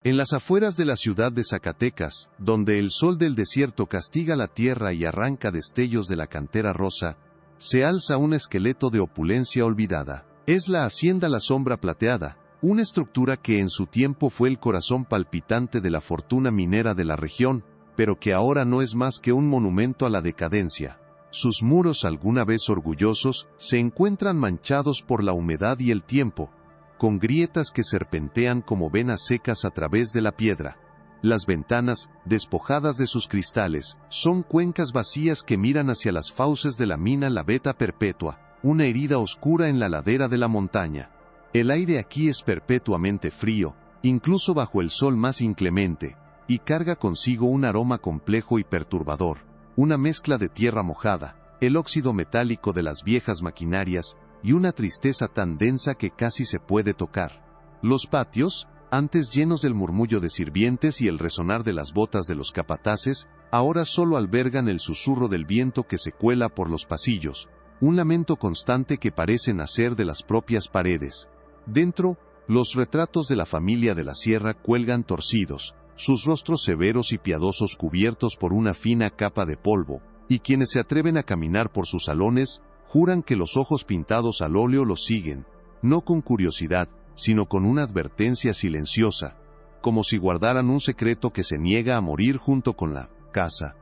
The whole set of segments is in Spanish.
En las afueras de la ciudad de Zacatecas, donde el sol del desierto castiga la tierra y arranca destellos de la cantera rosa, se alza un esqueleto de opulencia olvidada. Es la hacienda La Sombra Plateada, una estructura que en su tiempo fue el corazón palpitante de la fortuna minera de la región, pero que ahora no es más que un monumento a la decadencia. Sus muros, alguna vez orgullosos, se encuentran manchados por la humedad y el tiempo, con grietas que serpentean como venas secas a través de la piedra. Las ventanas, despojadas de sus cristales, son cuencas vacías que miran hacia las fauces de la mina La Veta Perpetua, una herida oscura en la ladera de la montaña. El aire aquí es perpetuamente frío, incluso bajo el sol más inclemente, y carga consigo un aroma complejo y perturbador, una mezcla de tierra mojada, el óxido metálico de las viejas maquinarias, y una tristeza tan densa que casi se puede tocar. Los patios, antes llenos del murmullo de sirvientes y el resonar de las botas de los capataces, ahora solo albergan el susurro del viento que se cuela por los pasillos, un lamento constante que parece nacer de las propias paredes. Dentro, los retratos de la familia de la sierra cuelgan torcidos, sus rostros severos y piadosos cubiertos por una fina capa de polvo, y quienes se atreven a caminar por sus salones, juran que los ojos pintados al óleo los siguen, no con curiosidad, sino con una advertencia silenciosa, como si guardaran un secreto que se niega a morir junto con la casa.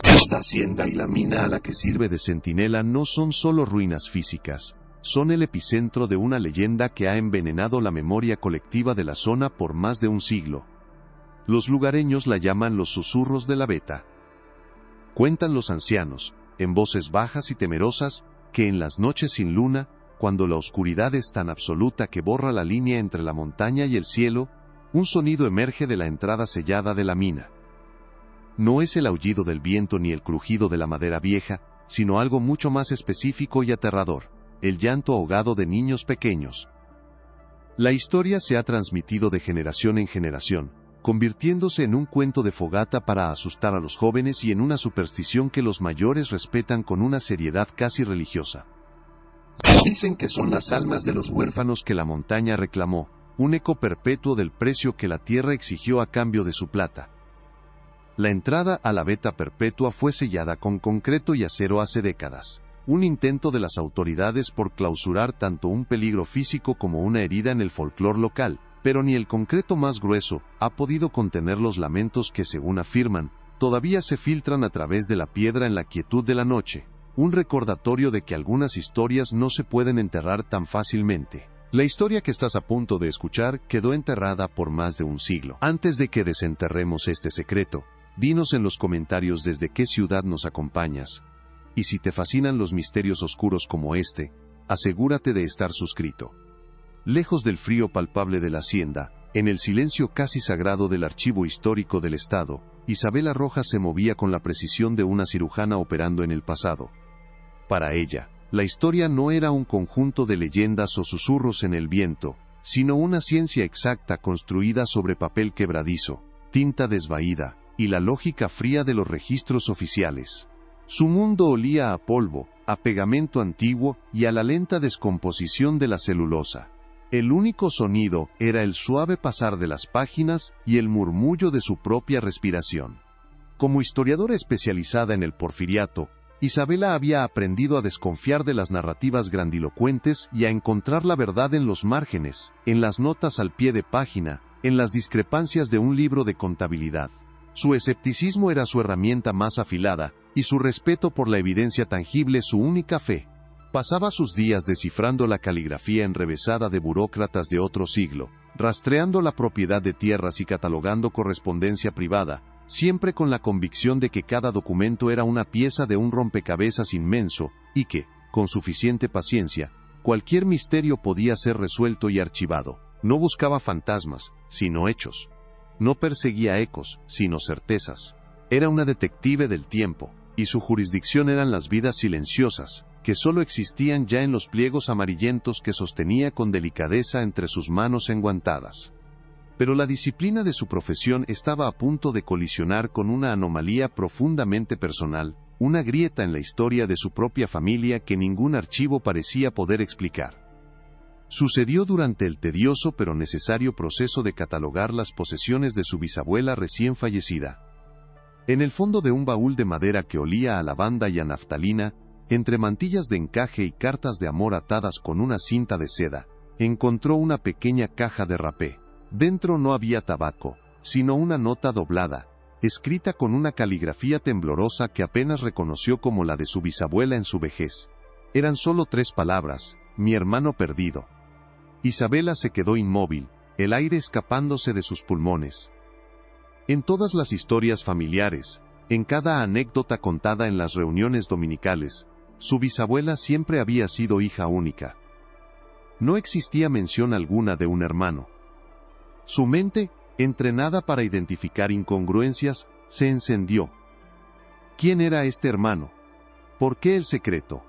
Esta hacienda y la mina a la que sirve de centinela no son solo ruinas físicas, son el epicentro de una leyenda que ha envenenado la memoria colectiva de la zona por más de un siglo. Los lugareños la llaman los susurros de la Veta. Cuentan los ancianos, en voces bajas y temerosas, que en las noches sin luna, cuando la oscuridad es tan absoluta que borra la línea entre la montaña y el cielo, un sonido emerge de la entrada sellada de la mina. No es el aullido del viento ni el crujido de la madera vieja, sino algo mucho más específico y aterrador, el llanto ahogado de niños pequeños. La historia se ha transmitido de generación en generación, convirtiéndose en un cuento de fogata para asustar a los jóvenes y en una superstición que los mayores respetan con una seriedad casi religiosa. Dicen que son las almas de los huérfanos que la montaña reclamó, un eco perpetuo del precio que la tierra exigió a cambio de su plata. La entrada a la Veta Perpetua fue sellada con concreto y acero hace décadas, un intento de las autoridades por clausurar tanto un peligro físico como una herida en el folclore local, pero ni el concreto más grueso ha podido contener los lamentos que, según afirman, todavía se filtran a través de la piedra en la quietud de la noche, un recordatorio de que algunas historias no se pueden enterrar tan fácilmente. La historia que estás a punto de escuchar quedó enterrada por más de un siglo. Antes de que desenterremos este secreto, dinos en los comentarios desde qué ciudad nos acompañas. Y si te fascinan los misterios oscuros como este, asegúrate de estar suscrito. Lejos del frío palpable de la hacienda, en el silencio casi sagrado del archivo histórico del Estado, Isabela Rojas se movía con la precisión de una cirujana operando en el pasado. Para ella, la historia no era un conjunto de leyendas o susurros en el viento, sino una ciencia exacta construida sobre papel quebradizo, tinta desvaída, y la lógica fría de los registros oficiales. Su mundo olía a polvo, a pegamento antiguo y a la lenta descomposición de la celulosa. El único sonido era el suave pasar de las páginas y el murmullo de su propia respiración. Como historiadora especializada en el porfiriato, Isabela había aprendido a desconfiar de las narrativas grandilocuentes y a encontrar la verdad en los márgenes, en las notas al pie de página, en las discrepancias de un libro de contabilidad. Su escepticismo era su herramienta más afilada, y su respeto por la evidencia tangible su única fe. Pasaba sus días descifrando la caligrafía enrevesada de burócratas de otro siglo, rastreando la propiedad de tierras y catalogando correspondencia privada, siempre con la convicción de que cada documento era una pieza de un rompecabezas inmenso, y que, con suficiente paciencia, cualquier misterio podía ser resuelto y archivado. No buscaba fantasmas, sino hechos. No perseguía ecos, sino certezas. Era una detective del tiempo, y su jurisdicción eran las vidas silenciosas, que solo existían ya en los pliegos amarillentos que sostenía con delicadeza entre sus manos enguantadas. Pero la disciplina de su profesión estaba a punto de colisionar con una anomalía profundamente personal, una grieta en la historia de su propia familia que ningún archivo parecía poder explicar. Sucedió durante el tedioso pero necesario proceso de catalogar las posesiones de su bisabuela recién fallecida. En el fondo de un baúl de madera que olía a lavanda y a naftalina, entre mantillas de encaje y cartas de amor atadas con una cinta de seda, encontró una pequeña caja de rapé. Dentro no había tabaco, sino una nota doblada, escrita con una caligrafía temblorosa que apenas reconoció como la de su bisabuela en su vejez. Eran solo 3 palabras: mi hermano perdido. Isabela se quedó inmóvil, el aire escapándose de sus pulmones. En todas las historias familiares, en cada anécdota contada en las reuniones dominicales, su bisabuela siempre había sido hija única. No existía mención alguna de un hermano. Su mente, entrenada para identificar incongruencias, se encendió. ¿Quién era este hermano? ¿Por qué el secreto?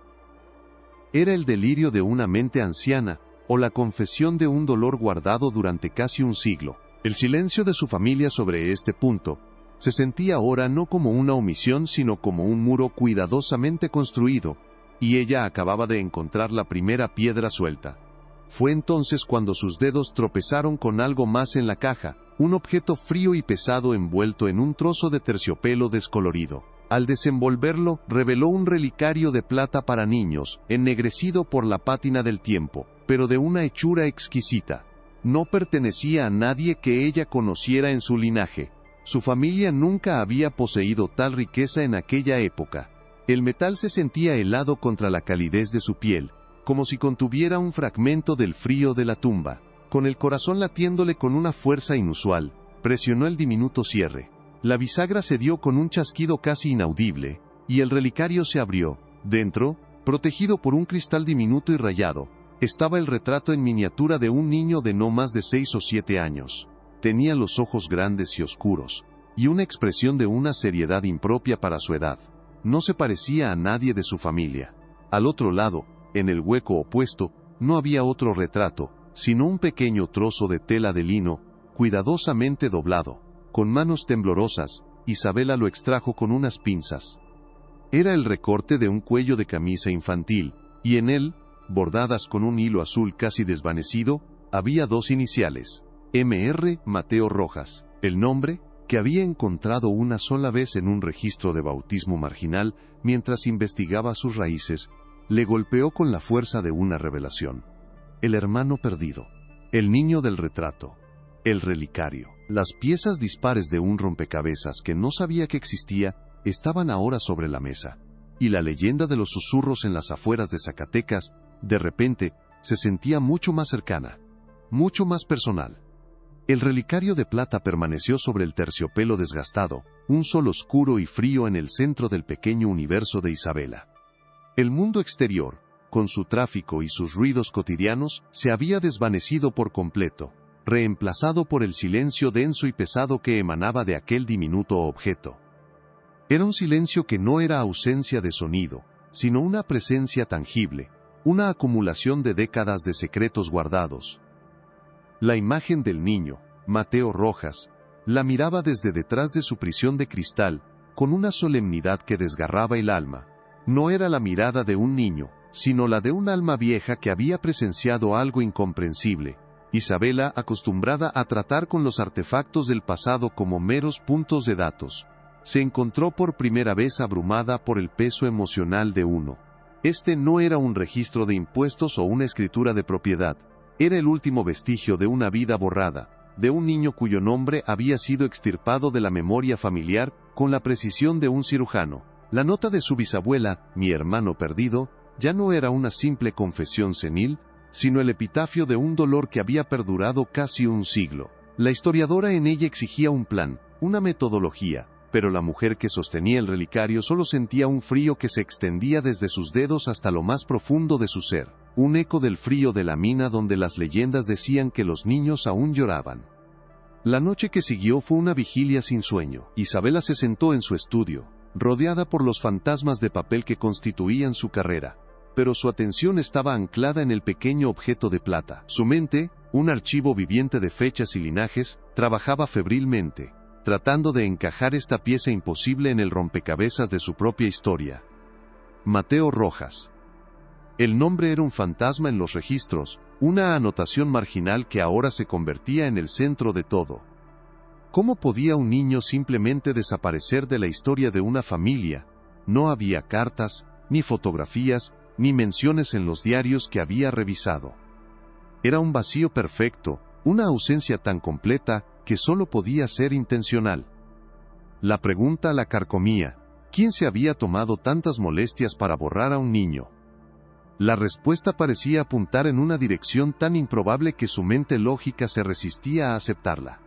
¿Era el delirio de una mente anciana, o la confesión de un dolor guardado durante casi un siglo? El silencio de su familia sobre este punto se sentía ahora no como una omisión sino como un muro cuidadosamente construido, y ella acababa de encontrar la primera piedra suelta. Fue entonces cuando sus dedos tropezaron con algo más en la caja, un objeto frío y pesado envuelto en un trozo de terciopelo descolorido. Al desenvolverlo, reveló un relicario de plata para niños, ennegrecido por la pátina del tiempo, pero de una hechura exquisita. No pertenecía a nadie que ella conociera en su linaje. Su familia nunca había poseído tal riqueza en aquella época. El metal se sentía helado contra la calidez de su piel, como si contuviera un fragmento del frío de la tumba. Con el corazón latiéndole con una fuerza inusual, presionó el diminuto cierre. La bisagra cedió con un chasquido casi inaudible, y el relicario se abrió. Dentro, protegido por un cristal diminuto y rayado, estaba el retrato en miniatura de un niño de no más de 6 o 7 años. Tenía los ojos grandes y oscuros, y una expresión de una seriedad impropia para su edad. No se parecía a nadie de su familia. Al otro lado, en el hueco opuesto, no había otro retrato, sino un pequeño trozo de tela de lino, cuidadosamente doblado. Con manos temblorosas, Isabela lo extrajo con unas pinzas. Era el recorte de un cuello de camisa infantil, y en él, bordadas con un hilo azul casi desvanecido, había 2 iniciales: M.R. Mateo Rojas. El nombre, que había encontrado una sola vez en un registro de bautismo marginal mientras investigaba sus raíces, le golpeó con la fuerza de una revelación. El hermano perdido. El niño del retrato. El relicario. Las piezas dispares de un rompecabezas que no sabía que existía, estaban ahora sobre la mesa. Y la leyenda de los susurros en las afueras de Zacatecas, de repente, se sentía mucho más cercana, mucho más personal. El relicario de plata permaneció sobre el terciopelo desgastado, un sol oscuro y frío en el centro del pequeño universo de Isabela. El mundo exterior, con su tráfico y sus ruidos cotidianos, se había desvanecido por completo, reemplazado por el silencio denso y pesado que emanaba de aquel diminuto objeto. Era un silencio que no era ausencia de sonido, sino una presencia tangible, una acumulación de décadas de secretos guardados. La imagen del niño, Mateo Rojas, la miraba desde detrás de su prisión de cristal, con una solemnidad que desgarraba el alma. No era la mirada de un niño, sino la de un alma vieja que había presenciado algo incomprensible. Isabela, acostumbrada a tratar con los artefactos del pasado como meros puntos de datos, se encontró por primera vez abrumada por el peso emocional de uno. Este no era un registro de impuestos o una escritura de propiedad, era el último vestigio de una vida borrada, de un niño cuyo nombre había sido extirpado de la memoria familiar con la precisión de un cirujano. La nota de su bisabuela, mi hermano perdido, ya no era una simple confesión senil, sino el epitafio de un dolor que había perdurado casi un siglo. La historiadora en ella exigía un plan, una metodología, pero la mujer que sostenía el relicario solo sentía un frío que se extendía desde sus dedos hasta lo más profundo de su ser, un eco del frío de la mina donde las leyendas decían que los niños aún lloraban. La noche que siguió fue una vigilia sin sueño. Isabela se sentó en su estudio, rodeada por los fantasmas de papel que constituían su carrera, pero su atención estaba anclada en el pequeño objeto de plata. Su mente, un archivo viviente de fechas y linajes, trabajaba febrilmente, tratando de encajar esta pieza imposible en el rompecabezas de su propia historia. Mateo Rojas. El nombre era un fantasma en los registros, una anotación marginal que ahora se convertía en el centro de todo. ¿Cómo podía un niño simplemente desaparecer de la historia de una familia? No había cartas, ni fotografías, ni menciones en los diarios que había revisado. Era un vacío perfecto, una ausencia tan completa que solo podía ser intencional. La pregunta la carcomía: ¿quién se había tomado tantas molestias para borrar a un niño? La respuesta parecía apuntar en una dirección tan improbable que su mente lógica se resistía a aceptarla.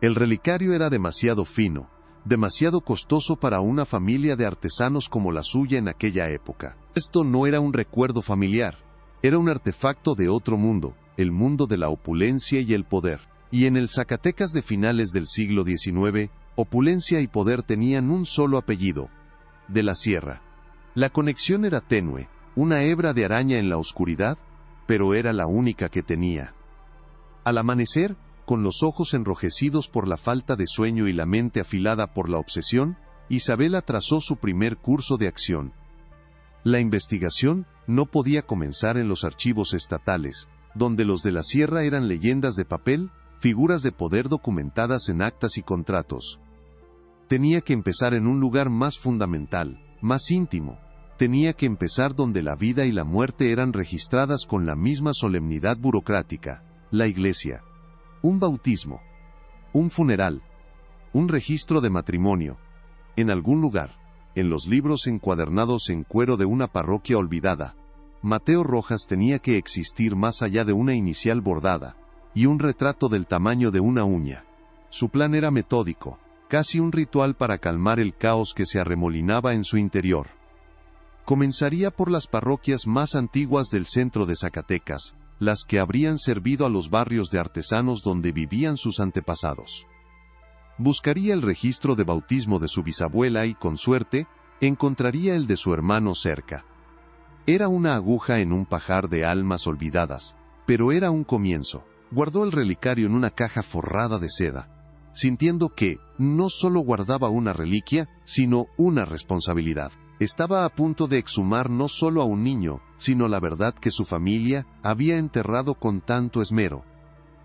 El relicario era demasiado fino, demasiado costoso para una familia de artesanos como la suya en aquella época. Esto no era un recuerdo familiar, era un artefacto de otro mundo, el mundo de la opulencia y el poder. Y en el Zacatecas de finales del siglo XIX, opulencia y poder tenían un solo apellido: de la Sierra. La conexión era tenue, una hebra de araña en la oscuridad, pero era la única que tenía. Al amanecer, con los ojos enrojecidos por la falta de sueño y la mente afilada por la obsesión, Isabela trazó su primer curso de acción. La investigación no podía comenzar en los archivos estatales, donde los de la Sierra eran leyendas de papel, figuras de poder documentadas en actas y contratos. Tenía que empezar en un lugar más fundamental, más íntimo. Tenía que empezar donde la vida y la muerte eran registradas con la misma solemnidad burocrática: la iglesia. Un bautismo. Un funeral. Un registro de matrimonio. En algún lugar, en los libros encuadernados en cuero de una parroquia olvidada, Mateo Rojas tenía que existir más allá de una inicial bordada, y un retrato del tamaño de una uña. Su plan era metódico, casi un ritual para calmar el caos que se arremolinaba en su interior. Comenzaría por las parroquias más antiguas del centro de Zacatecas, las que habrían servido a los barrios de artesanos donde vivían sus antepasados. Buscaría el registro de bautismo de su bisabuela y, con suerte, encontraría el de su hermano cerca. Era una aguja en un pajar de almas olvidadas, pero era un comienzo. Guardó el relicario en una caja forrada de seda, sintiendo que no solo guardaba una reliquia, sino una responsabilidad. Estaba a punto de exhumar no solo a un niño, sino la verdad que su familia había enterrado con tanto esmero.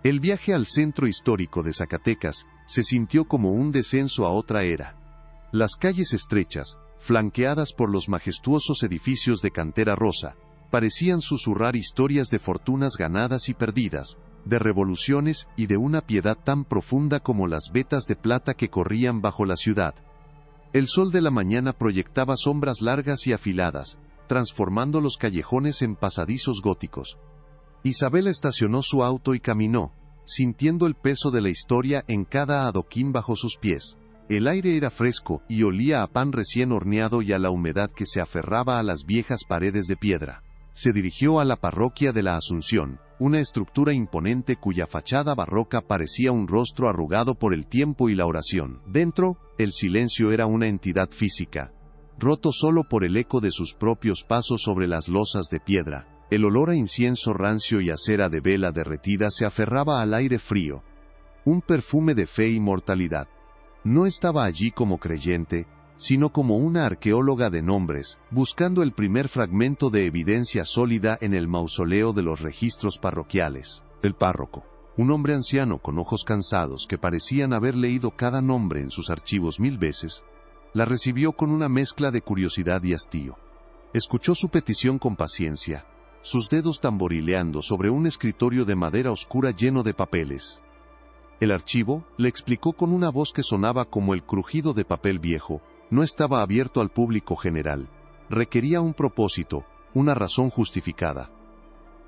El viaje al centro histórico de Zacatecas se sintió como un descenso a otra era. Las calles estrechas, flanqueadas por los majestuosos edificios de cantera rosa, parecían susurrar historias de fortunas ganadas y perdidas, de revoluciones y de una piedad tan profunda como las vetas de plata que corrían bajo la ciudad. El sol de la mañana proyectaba sombras largas y afiladas, transformando los callejones en pasadizos góticos. Isabela estacionó su auto y caminó, sintiendo el peso de la historia en cada adoquín bajo sus pies. El aire era fresco y olía a pan recién horneado y a la humedad que se aferraba a las viejas paredes de piedra. Se dirigió a la parroquia de la Asunción, una estructura imponente cuya fachada barroca parecía un rostro arrugado por el tiempo y la oración. Dentro, el silencio era una entidad física, roto solo por el eco de sus propios pasos sobre las losas de piedra. El olor a incienso rancio y a cera de vela derretida se aferraba al aire frío, un perfume de fe y mortalidad. No estaba allí como creyente, sino como una arqueóloga de nombres, buscando el primer fragmento de evidencia sólida en el mausoleo de los registros parroquiales. El párroco, un hombre anciano con ojos cansados que parecían haber leído cada nombre en sus archivos 1000 veces, la recibió con una mezcla de curiosidad y hastío. Escuchó su petición con paciencia, sus dedos tamborileando sobre un escritorio de madera oscura lleno de papeles. El archivo, le explicó con una voz que sonaba como el crujido de papel viejo, no estaba abierto al público general. Requería un propósito, una razón justificada.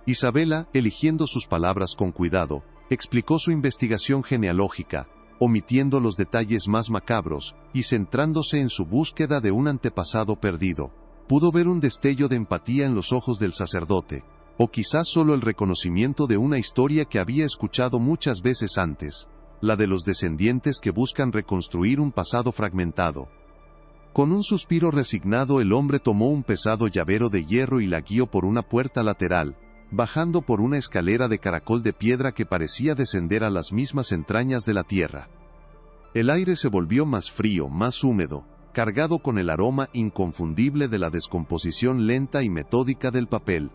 Isabela, eligiendo sus palabras con cuidado, explicó su investigación genealógica, omitiendo los detalles más macabros, y centrándose en su búsqueda de un antepasado perdido. Pudo ver un destello de empatía en los ojos del sacerdote, o quizás solo el reconocimiento de una historia que había escuchado muchas veces antes, la de los descendientes que buscan reconstruir un pasado fragmentado. Con un suspiro resignado el hombre tomó un pesado llavero de hierro y la guió por una puerta lateral, bajando por una escalera de caracol de piedra que parecía descender a las mismas entrañas de la tierra. El aire se volvió más frío, más húmedo, cargado con el aroma inconfundible de la descomposición lenta y metódica del papel.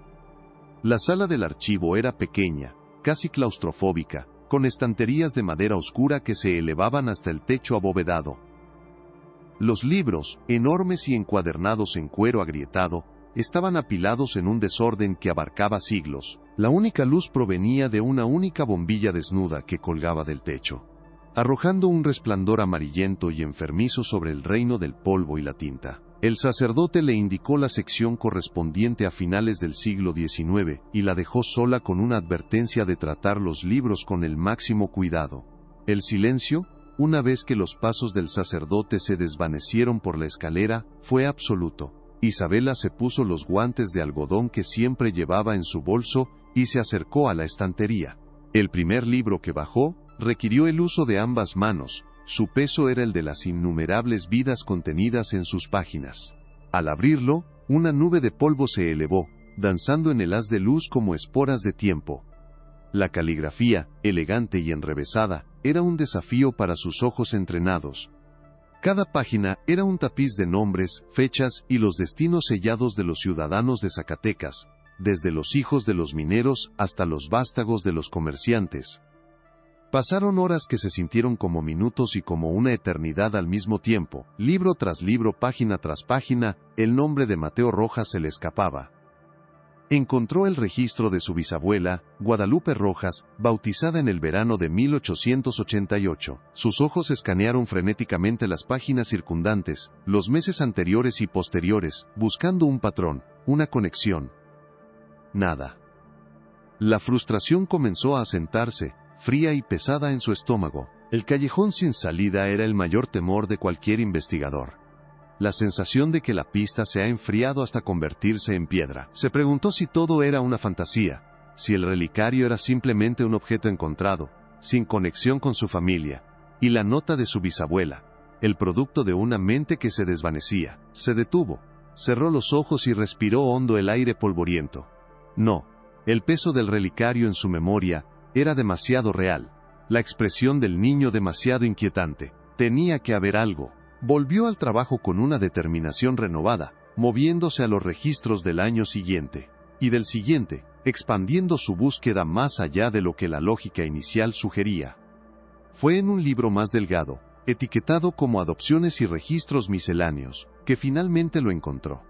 La sala del archivo era pequeña, casi claustrofóbica, con estanterías de madera oscura que se elevaban hasta el techo abovedado. Los libros, enormes y encuadernados en cuero agrietado, estaban apilados en un desorden que abarcaba siglos. La única luz provenía de una única bombilla desnuda que colgaba del techo, arrojando un resplandor amarillento y enfermizo sobre el reino del polvo y la tinta. El sacerdote le indicó la sección correspondiente a finales del siglo XIX y la dejó sola con una advertencia de tratar los libros con el máximo cuidado. El silencio, una vez que los pasos del sacerdote se desvanecieron por la escalera, fue absoluto. Isabela se puso los guantes de algodón que siempre llevaba en su bolso y se acercó a la estantería. El primer libro que bajó requirió el uso de ambas manos. Su peso era el de las innumerables vidas contenidas en sus páginas. Al abrirlo, una nube de polvo se elevó, danzando en el haz de luz como esporas de tiempo. La caligrafía, elegante y enrevesada, era un desafío para sus ojos entrenados. Cada página era un tapiz de nombres, fechas y los destinos sellados de los ciudadanos de Zacatecas, desde los hijos de los mineros hasta los vástagos de los comerciantes. Pasaron horas que se sintieron como minutos y como una eternidad al mismo tiempo. Libro tras libro, página tras página, el nombre de Mateo Rojas se le escapaba. Encontró el registro de su bisabuela, Guadalupe Rojas, bautizada en el verano de 1888. Sus ojos escanearon frenéticamente las páginas circundantes, los meses anteriores y posteriores, buscando un patrón, una conexión. Nada. La frustración comenzó a asentarse, fría y pesada en su estómago. El callejón sin salida era el mayor temor de cualquier investigador. La sensación de que la pista se ha enfriado hasta convertirse en piedra. Se preguntó si todo era una fantasía, si el relicario era simplemente un objeto encontrado, sin conexión con su familia, y la nota de su bisabuela, el producto de una mente que se desvanecía. Se detuvo, cerró los ojos y respiró hondo el aire polvoriento. No, el peso del relicario en su memoria era demasiado real, la expresión del niño demasiado inquietante. Tenía que haber algo. Volvió al trabajo con una determinación renovada, moviéndose a los registros del año siguiente, y del siguiente, expandiendo su búsqueda más allá de lo que la lógica inicial sugería. Fue en un libro más delgado, etiquetado como Adopciones y Registros Misceláneos, que finalmente lo encontró.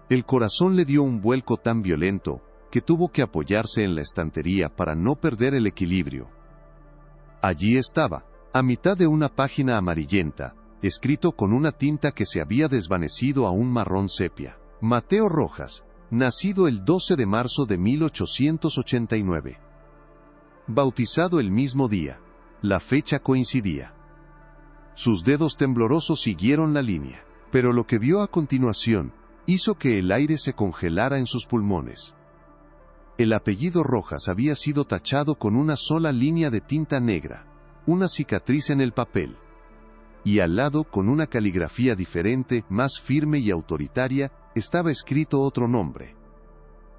El corazón le dio un vuelco tan violento, que tuvo que apoyarse en la estantería para no perder el equilibrio. Allí estaba, a mitad de una página amarillenta, escrito con una tinta que se había desvanecido a un marrón sepia. Mateo Rojas, nacido el 12 de marzo de 1889. Bautizado el mismo día. La fecha coincidía. Sus dedos temblorosos siguieron la línea, pero lo que vio a continuación hizo que el aire se congelara en sus pulmones. El apellido Rojas había sido tachado con una sola línea de tinta negra, una cicatriz en el papel. Y al lado, con una caligrafía diferente, más firme y autoritaria, estaba escrito otro nombre.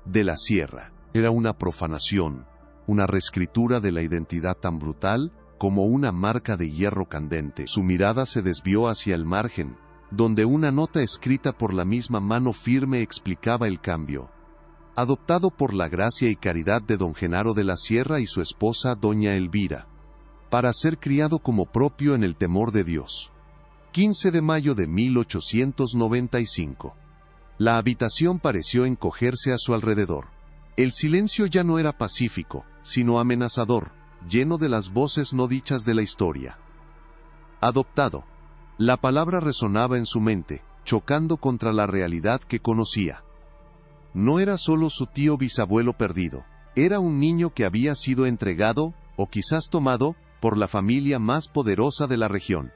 De la Sierra. Era una profanación, una reescritura de la identidad tan brutal como una marca de hierro candente. Su mirada se desvió hacia el margen, donde una nota escrita por la misma mano firme explicaba el cambio. Adoptado por la gracia y caridad de don Genaro de la Sierra y su esposa doña Elvira, para ser criado como propio en el temor de Dios. 15 de mayo de 1895. La habitación pareció encogerse a su alrededor. El silencio ya no era pacífico, sino amenazador, lleno de las voces no dichas de la historia. Adoptado. La palabra resonaba en su mente, chocando contra la realidad que conocía. No era solo su tío bisabuelo perdido, era un niño que había sido entregado, o quizás tomado, por la familia más poderosa de la región.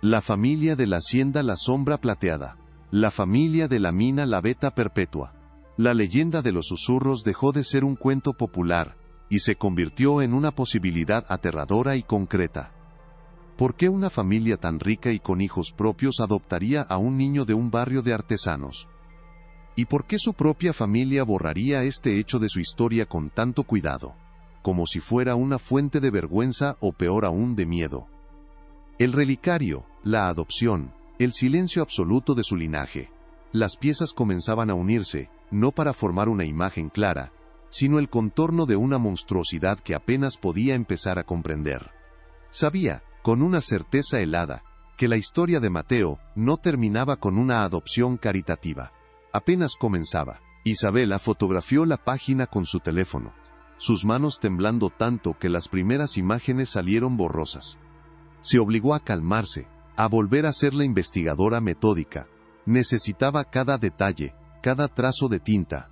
La familia de la hacienda La Sombra Plateada. La familia de la mina La Veta Perpetua. La leyenda de los susurros dejó de ser un cuento popular, y se convirtió en una posibilidad aterradora y concreta. ¿Por qué una familia tan rica y con hijos propios adoptaría a un niño de un barrio de artesanos? ¿Y por qué su propia familia borraría este hecho de su historia con tanto cuidado, como si fuera una fuente de vergüenza o peor aún de miedo? El relicario, la adopción, el silencio absoluto de su linaje. Las piezas comenzaban a unirse, no para formar una imagen clara, sino el contorno de una monstruosidad que apenas podía empezar a comprender. Sabía, con una certeza helada, que la historia de Mateo no terminaba con una adopción caritativa. Apenas comenzaba. Isabela fotografió la página con su teléfono, sus manos temblando tanto que las primeras imágenes salieron borrosas. Se obligó a calmarse, a volver a ser la investigadora metódica. Necesitaba cada detalle, cada trazo de tinta.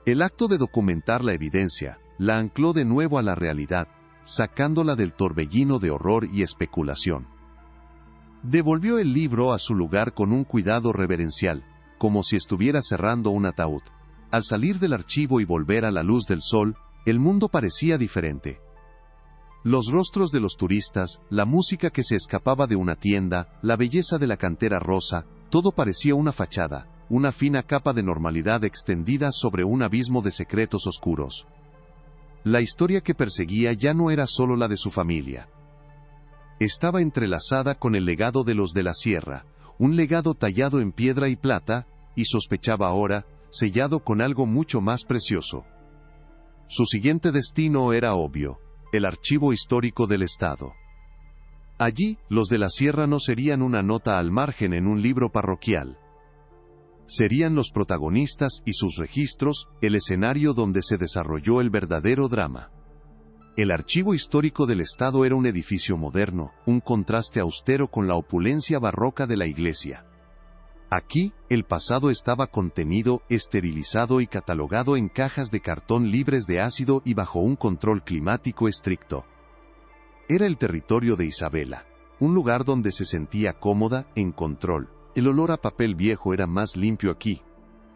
El acto de documentar la evidencia la ancló de nuevo a la realidad, sacándola del torbellino de horror y especulación. Devolvió el libro a su lugar con un cuidado reverencial, como si estuviera cerrando un ataúd. Al salir del archivo y volver a la luz del sol, el mundo parecía diferente. Los rostros de los turistas, la música que se escapaba de una tienda, la belleza de la cantera rosa, todo parecía una fachada, una fina capa de normalidad extendida sobre un abismo de secretos oscuros. La historia que perseguía ya no era solo la de su familia. Estaba entrelazada con el legado de los de la sierra, un legado tallado en piedra y plata, y sospechaba ahora, sellado con algo mucho más precioso. Su siguiente destino era obvio: el archivo histórico del Estado. Allí, los de la sierra no serían una nota al margen en un libro parroquial. Serían los protagonistas y sus registros, el escenario donde se desarrolló el verdadero drama. El Archivo Histórico del Estado era un edificio moderno, un contraste austero con la opulencia barroca de la iglesia. Aquí, el pasado estaba contenido, esterilizado y catalogado en cajas de cartón libres de ácido y bajo un control climático estricto. Era el territorio de Isabela, un lugar donde se sentía cómoda, en control. El olor a papel viejo era más limpio aquí,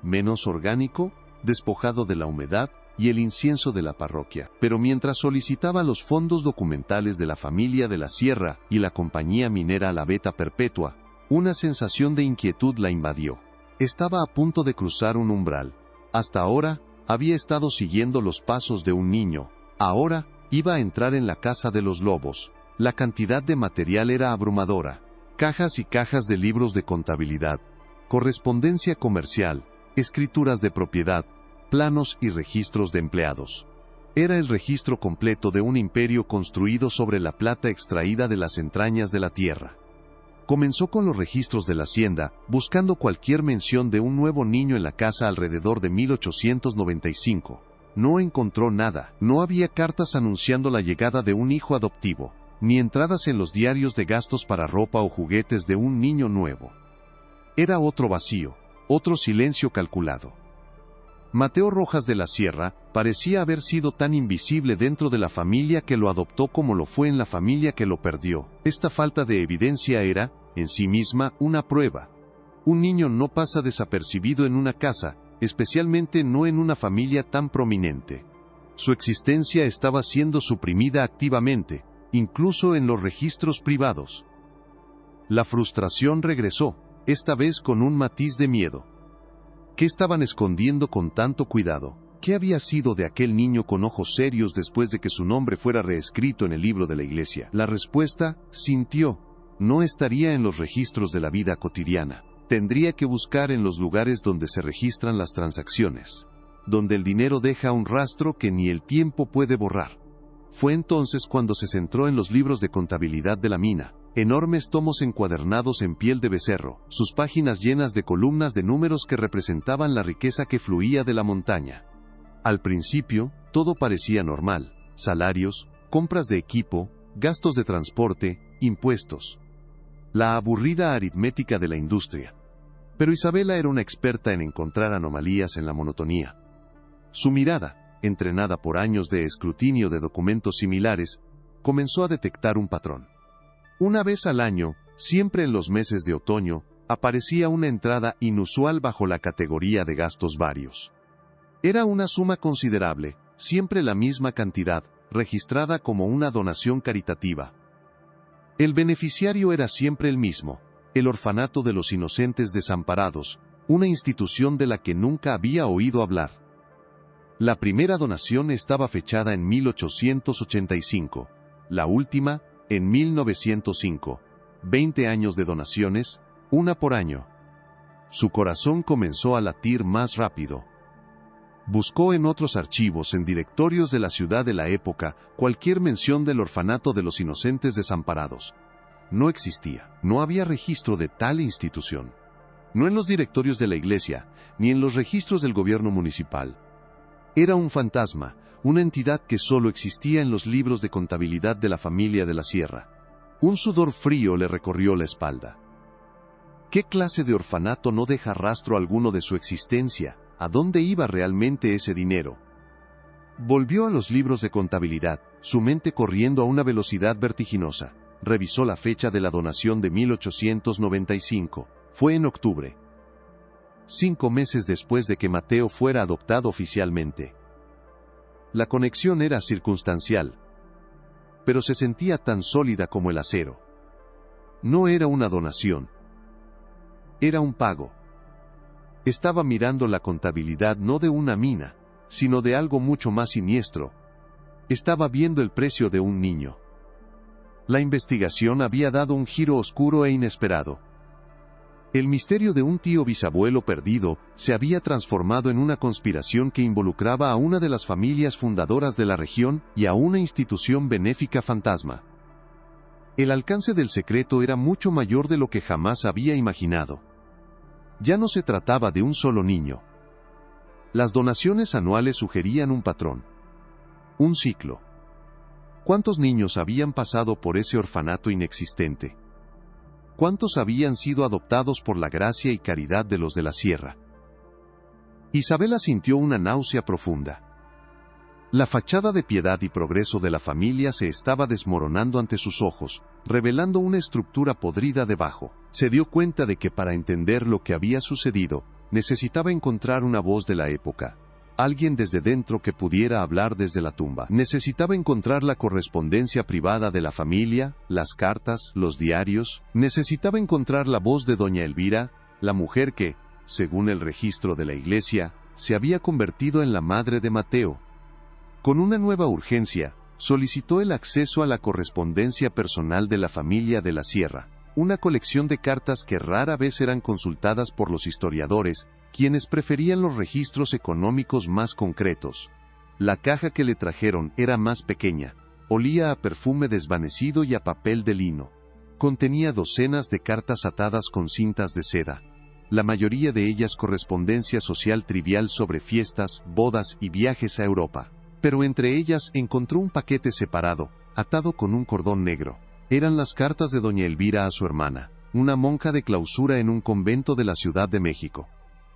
menos orgánico, despojado de la humedad y el incienso de la parroquia. Pero mientras solicitaba los fondos documentales de la familia de la Sierra y la compañía minera La Veta Perpetua, una sensación de inquietud la invadió. Estaba a punto de cruzar un umbral. Hasta ahora, había estado siguiendo los pasos de un niño. Ahora, iba a entrar en la casa de los lobos. La cantidad de material era abrumadora. Cajas y cajas de libros de contabilidad, correspondencia comercial, escrituras de propiedad, planos y registros de empleados. Era el registro completo de un imperio construido sobre la plata extraída de las entrañas de la tierra. Comenzó con los registros de la hacienda, buscando cualquier mención de un nuevo niño en la casa alrededor de 1895. No encontró nada, no había cartas anunciando la llegada de un hijo adoptivo, ni entradas en los diarios de gastos para ropa o juguetes de un niño nuevo. Era otro vacío, otro silencio calculado. Mateo Rojas de la Sierra parecía haber sido tan invisible dentro de la familia que lo adoptó como lo fue en la familia que lo perdió. Esta falta de evidencia era, en sí misma, una prueba. Un niño no pasa desapercibido en una casa, especialmente no en una familia tan prominente. Su existencia estaba siendo suprimida activamente, incluso en los registros privados. La frustración regresó, esta vez con un matiz de miedo. ¿Qué estaban escondiendo con tanto cuidado? ¿Qué había sido de aquel niño con ojos serios después de que su nombre fuera reescrito en el libro de la iglesia? La respuesta, sintió, no estaría en los registros de la vida cotidiana. Tendría que buscar en los lugares donde se registran las transacciones, donde el dinero deja un rastro que ni el tiempo puede borrar. Fue entonces cuando se centró en los libros de contabilidad de la mina, enormes tomos encuadernados en piel de becerro, sus páginas llenas de columnas de números que representaban la riqueza que fluía de la montaña. Al principio, todo parecía normal: salarios, compras de equipo, gastos de transporte, impuestos. La aburrida aritmética de la industria. Pero Isabela era una experta en encontrar anomalías en la monotonía. Su mirada, entrenada por años de escrutinio de documentos similares, comenzó a detectar un patrón. Una vez al año, siempre en los meses de otoño, aparecía una entrada inusual bajo la categoría de gastos varios. Era una suma considerable, siempre la misma cantidad, registrada como una donación caritativa. El beneficiario era siempre el mismo: el Orfanato de los Inocentes Desamparados, una institución de la que nunca había oído hablar. La primera donación estaba fechada en 1885, la última, en 1905. 20 años de donaciones, una por año. Su corazón comenzó a latir más rápido. Buscó en otros archivos, en directorios de la ciudad de la época, cualquier mención del orfanato de los inocentes desamparados. No existía, no había registro de tal institución. No en los directorios de la iglesia, ni en los registros del gobierno municipal. Era un fantasma, una entidad que solo existía en los libros de contabilidad de la familia de la Sierra. Un sudor frío le recorrió la espalda. ¿Qué clase de orfanato no deja rastro alguno de su existencia? ¿A dónde iba realmente ese dinero? Volvió a los libros de contabilidad, su mente corriendo a una velocidad vertiginosa. Revisó la fecha de la donación de 1895. Fue en octubre. 5 meses después de que Mateo fuera adoptado oficialmente. La conexión era circunstancial, pero se sentía tan sólida como el acero. No era una donación. Era un pago. Estaba mirando la contabilidad no de una mina, sino de algo mucho más siniestro. Estaba viendo el precio de un niño. La investigación había dado un giro oscuro e inesperado. El misterio de un tío bisabuelo perdido se había transformado en una conspiración que involucraba a una de las familias fundadoras de la región y a una institución benéfica fantasma. El alcance del secreto era mucho mayor de lo que jamás había imaginado. Ya no se trataba de un solo niño. Las donaciones anuales sugerían un patrón. Un ciclo. ¿Cuántos niños habían pasado por ese orfanato inexistente? ¿Cuántos habían sido adoptados por la gracia y caridad de los de la Sierra? Isabela sintió una náusea profunda. La fachada de piedad y progreso de la familia se estaba desmoronando ante sus ojos, revelando una estructura podrida debajo. Se dio cuenta de que para entender lo que había sucedido, necesitaba encontrar una voz de la época. Alguien desde dentro que pudiera hablar desde la tumba. Necesitaba encontrar la correspondencia privada de la familia, las cartas, los diarios. Necesitaba encontrar la voz de doña Elvira, la mujer que, según el registro de la iglesia, se había convertido en la madre de Mateo. Con una nueva urgencia, solicitó el acceso a la correspondencia personal de la familia de la Sierra, una colección de cartas que rara vez eran consultadas por los historiadores, quienes preferían los registros económicos más concretos. La caja que le trajeron era más pequeña, olía a perfume desvanecido y a papel de lino. Contenía docenas de cartas atadas con cintas de seda. La mayoría de ellas correspondencia social trivial sobre fiestas, bodas y viajes a Europa. Pero entre ellas encontró un paquete separado, atado con un cordón negro. Eran las cartas de doña Elvira a su hermana, una monja de clausura en un convento de la Ciudad de México.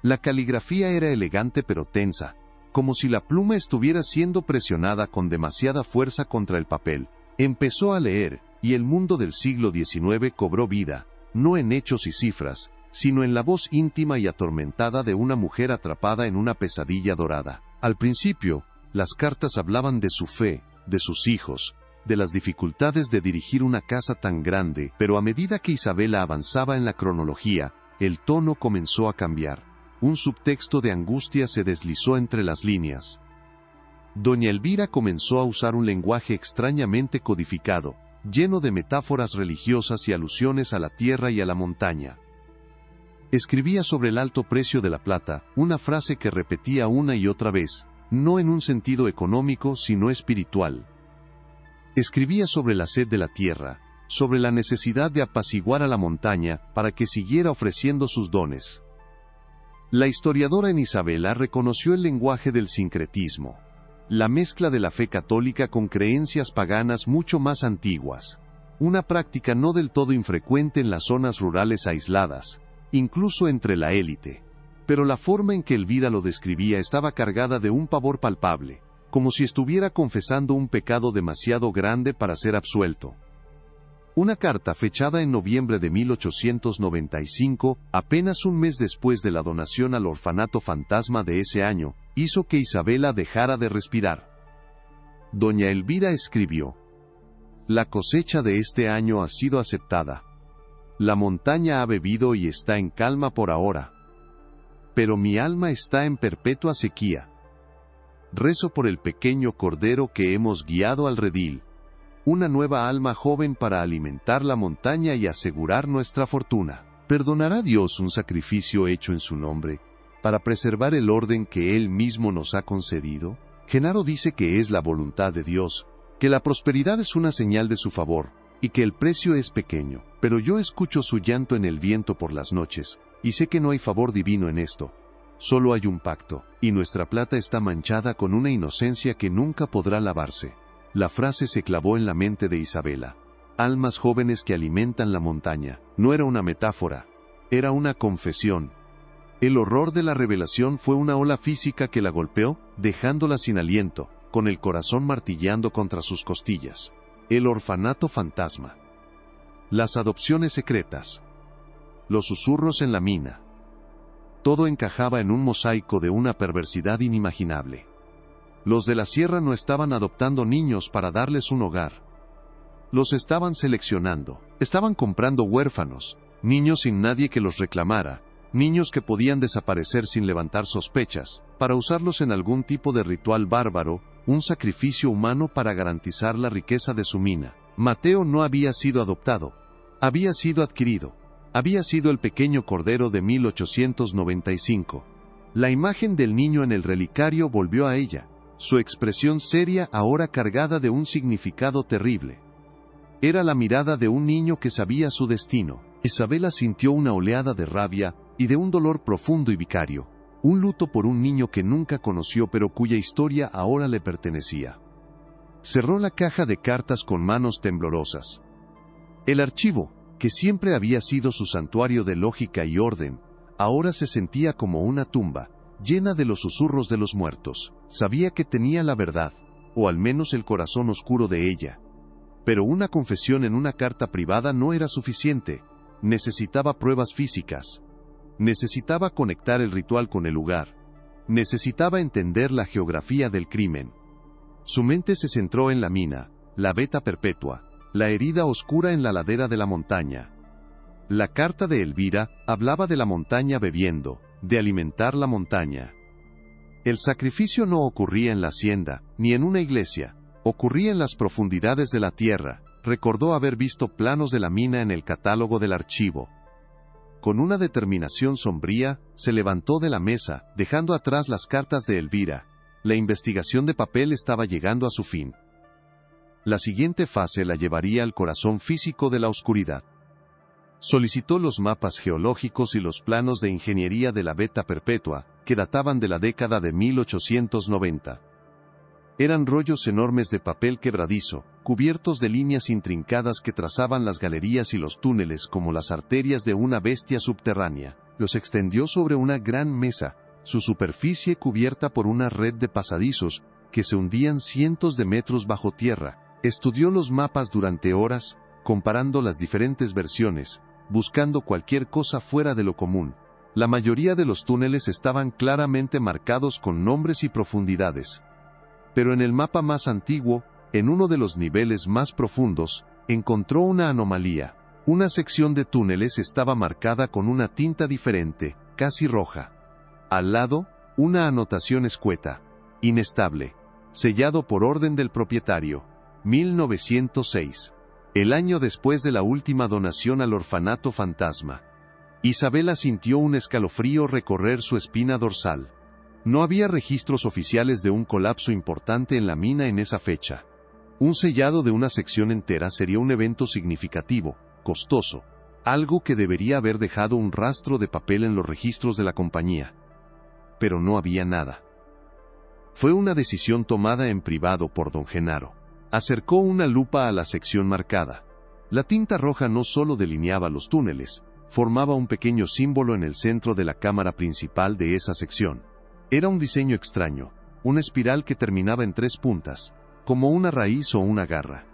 La caligrafía era elegante pero tensa, como si la pluma estuviera siendo presionada con demasiada fuerza contra el papel. Empezó a leer, y el mundo del siglo XIX cobró vida, no en hechos y cifras, sino en la voz íntima y atormentada de una mujer atrapada en una pesadilla dorada. Al principio, las cartas hablaban de su fe, de sus hijos, de las dificultades de dirigir una casa tan grande, pero a medida que Isabela avanzaba en la cronología, el tono comenzó a cambiar. Un subtexto de angustia se deslizó entre las líneas. Doña Elvira comenzó a usar un lenguaje extrañamente codificado, lleno de metáforas religiosas y alusiones a la tierra y a la montaña. Escribía sobre el alto precio de la plata, una frase que repetía una y otra vez, no en un sentido económico sino espiritual. Escribía sobre la sed de la tierra, sobre la necesidad de apaciguar a la montaña para que siguiera ofreciendo sus dones. La historiadora en Isabela reconoció el lenguaje del sincretismo, la mezcla de la fe católica con creencias paganas mucho más antiguas, una práctica no del todo infrecuente en las zonas rurales aisladas, incluso entre la élite. Pero la forma en que Elvira lo describía estaba cargada de un pavor palpable, como si estuviera confesando un pecado demasiado grande para ser absuelto. Una carta fechada en noviembre de 1895, apenas un mes después de la donación al orfanato fantasma de ese año, hizo que Isabela dejara de respirar. Doña Elvira escribió: «La cosecha de este año ha sido aceptada. La montaña ha bebido y está en calma por ahora. Pero mi alma está en perpetua sequía. Rezo por el pequeño cordero que hemos guiado al redil. Una nueva alma joven para alimentar la montaña y asegurar nuestra fortuna». ¿Perdonará Dios un sacrificio hecho en su nombre, para preservar el orden que Él mismo nos ha concedido? Genaro dice que es la voluntad de Dios, que la prosperidad es una señal de su favor, y que el precio es pequeño, pero yo escucho su llanto en el viento por las noches, y sé que no hay favor divino en esto. Solo hay un pacto, y nuestra plata está manchada con una inocencia que nunca podrá lavarse. La frase se clavó en la mente de Isabela. Almas jóvenes que alimentan la montaña. No era una metáfora, era una confesión. El horror de la revelación fue una ola física que la golpeó, dejándola sin aliento, con el corazón martilleando contra sus costillas. El orfanato fantasma. Las adopciones secretas. Los susurros en la mina. Todo encajaba en un mosaico de una perversidad inimaginable. Los de la sierra no estaban adoptando niños para darles un hogar. Los estaban seleccionando. Estaban comprando huérfanos, niños sin nadie que los reclamara, niños que podían desaparecer sin levantar sospechas, para usarlos en algún tipo de ritual bárbaro, un sacrificio humano para garantizar la riqueza de su mina. Mateo no había sido adoptado, había sido adquirido. Había sido el pequeño cordero de 1895. La imagen del niño en el relicario volvió a ella, su expresión seria ahora cargada de un significado terrible. Era la mirada de un niño que sabía su destino. Isabela sintió una oleada de rabia y de un dolor profundo y vicario, un luto por un niño que nunca conoció pero cuya historia ahora le pertenecía. Cerró la caja de cartas con manos temblorosas. El archivo, que siempre había sido su santuario de lógica y orden, ahora se sentía como una tumba, llena de los susurros de los muertos. Sabía que tenía la verdad, o al menos el corazón oscuro de ella. Pero una confesión en una carta privada no era suficiente, necesitaba pruebas físicas. Necesitaba conectar el ritual con el lugar. Necesitaba entender la geografía del crimen. Su mente se centró en la mina, la veta perpetua, la herida oscura en la ladera de la montaña. La carta de Elvira hablaba de la montaña bebiendo, de alimentar la montaña. El sacrificio no ocurría en la hacienda, ni en una iglesia, ocurría en las profundidades de la tierra. Recordó haber visto planos de la mina en el catálogo del archivo. Con una determinación sombría, se levantó de la mesa, dejando atrás las cartas de Elvira. La investigación de papel estaba llegando a su fin. La siguiente fase la llevaría al corazón físico de la oscuridad. Solicitó los mapas geológicos y los planos de ingeniería de la veta perpetua, que databan de la década de 1890. Eran rollos enormes de papel quebradizo, cubiertos de líneas intrincadas que trazaban las galerías y los túneles como las arterias de una bestia subterránea. Los extendió sobre una gran mesa, su superficie cubierta por una red de pasadizos, que se hundían cientos de metros bajo tierra. Estudió los mapas durante horas, comparando las diferentes versiones, buscando cualquier cosa fuera de lo común. La mayoría de los túneles estaban claramente marcados con nombres y profundidades. Pero en el mapa más antiguo, en uno de los niveles más profundos, encontró una anomalía. Una sección de túneles estaba marcada con una tinta diferente, casi roja. Al lado, una anotación escueta, inestable, sellado por orden del propietario, 1906. El año después de la última donación al orfanato fantasma. Isabela sintió un escalofrío recorrer su espina dorsal. No había registros oficiales de un colapso importante en la mina en esa fecha. Un sellado de una sección entera sería un evento significativo, costoso, algo que debería haber dejado un rastro de papel en los registros de la compañía. Pero no había nada. Fue una decisión tomada en privado por don Genaro. Acercó una lupa a la sección marcada. La tinta roja no solo delineaba los túneles, formaba un pequeño símbolo en el centro de la cámara principal de esa sección. Era un diseño extraño, una espiral que terminaba en 3 puntas, como una raíz o una garra.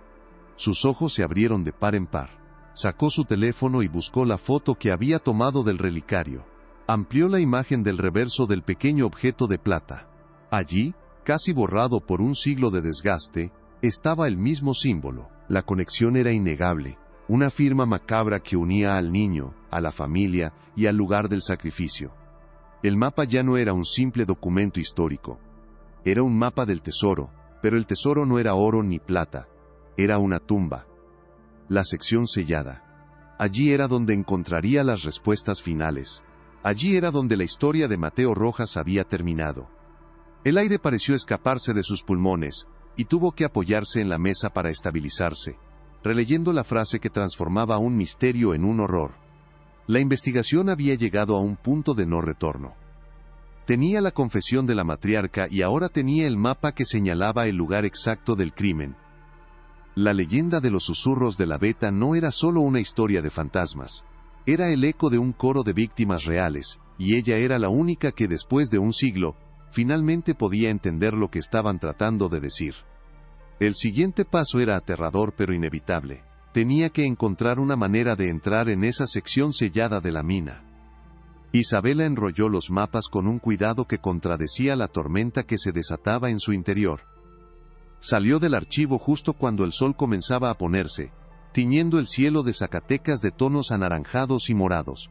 Sus ojos se abrieron de par en par. Sacó su teléfono y buscó la foto que había tomado del relicario. Amplió la imagen del reverso del pequeño objeto de plata. Allí, casi borrado por un siglo de desgaste, estaba el mismo símbolo. La conexión era innegable, una firma macabra que unía al niño, a la familia y al lugar del sacrificio. El mapa ya no era un simple documento histórico. Era un mapa del tesoro, pero el tesoro no era oro ni plata. Era una tumba. La sección sellada. Allí era donde encontraría las respuestas finales. Allí era donde la historia de Mateo Rojas había terminado. El aire pareció escaparse de sus pulmones, y tuvo que apoyarse en la mesa para estabilizarse, releyendo la frase que transformaba un misterio en un horror. La investigación había llegado a un punto de no retorno. Tenía la confesión de la matriarca y ahora tenía el mapa que señalaba el lugar exacto del crimen. La leyenda de los susurros de la Beta no era solo una historia de fantasmas, era el eco de un coro de víctimas reales, y ella era la única que después de un siglo, finalmente podía entender lo que estaban tratando de decir. El siguiente paso era aterrador pero inevitable. Tenía que encontrar una manera de entrar en esa sección sellada de la mina. Isabela enrolló los mapas con un cuidado que contradecía la tormenta que se desataba en su interior. Salió del archivo justo cuando el sol comenzaba a ponerse, tiñendo el cielo de Zacatecas de tonos anaranjados y morados.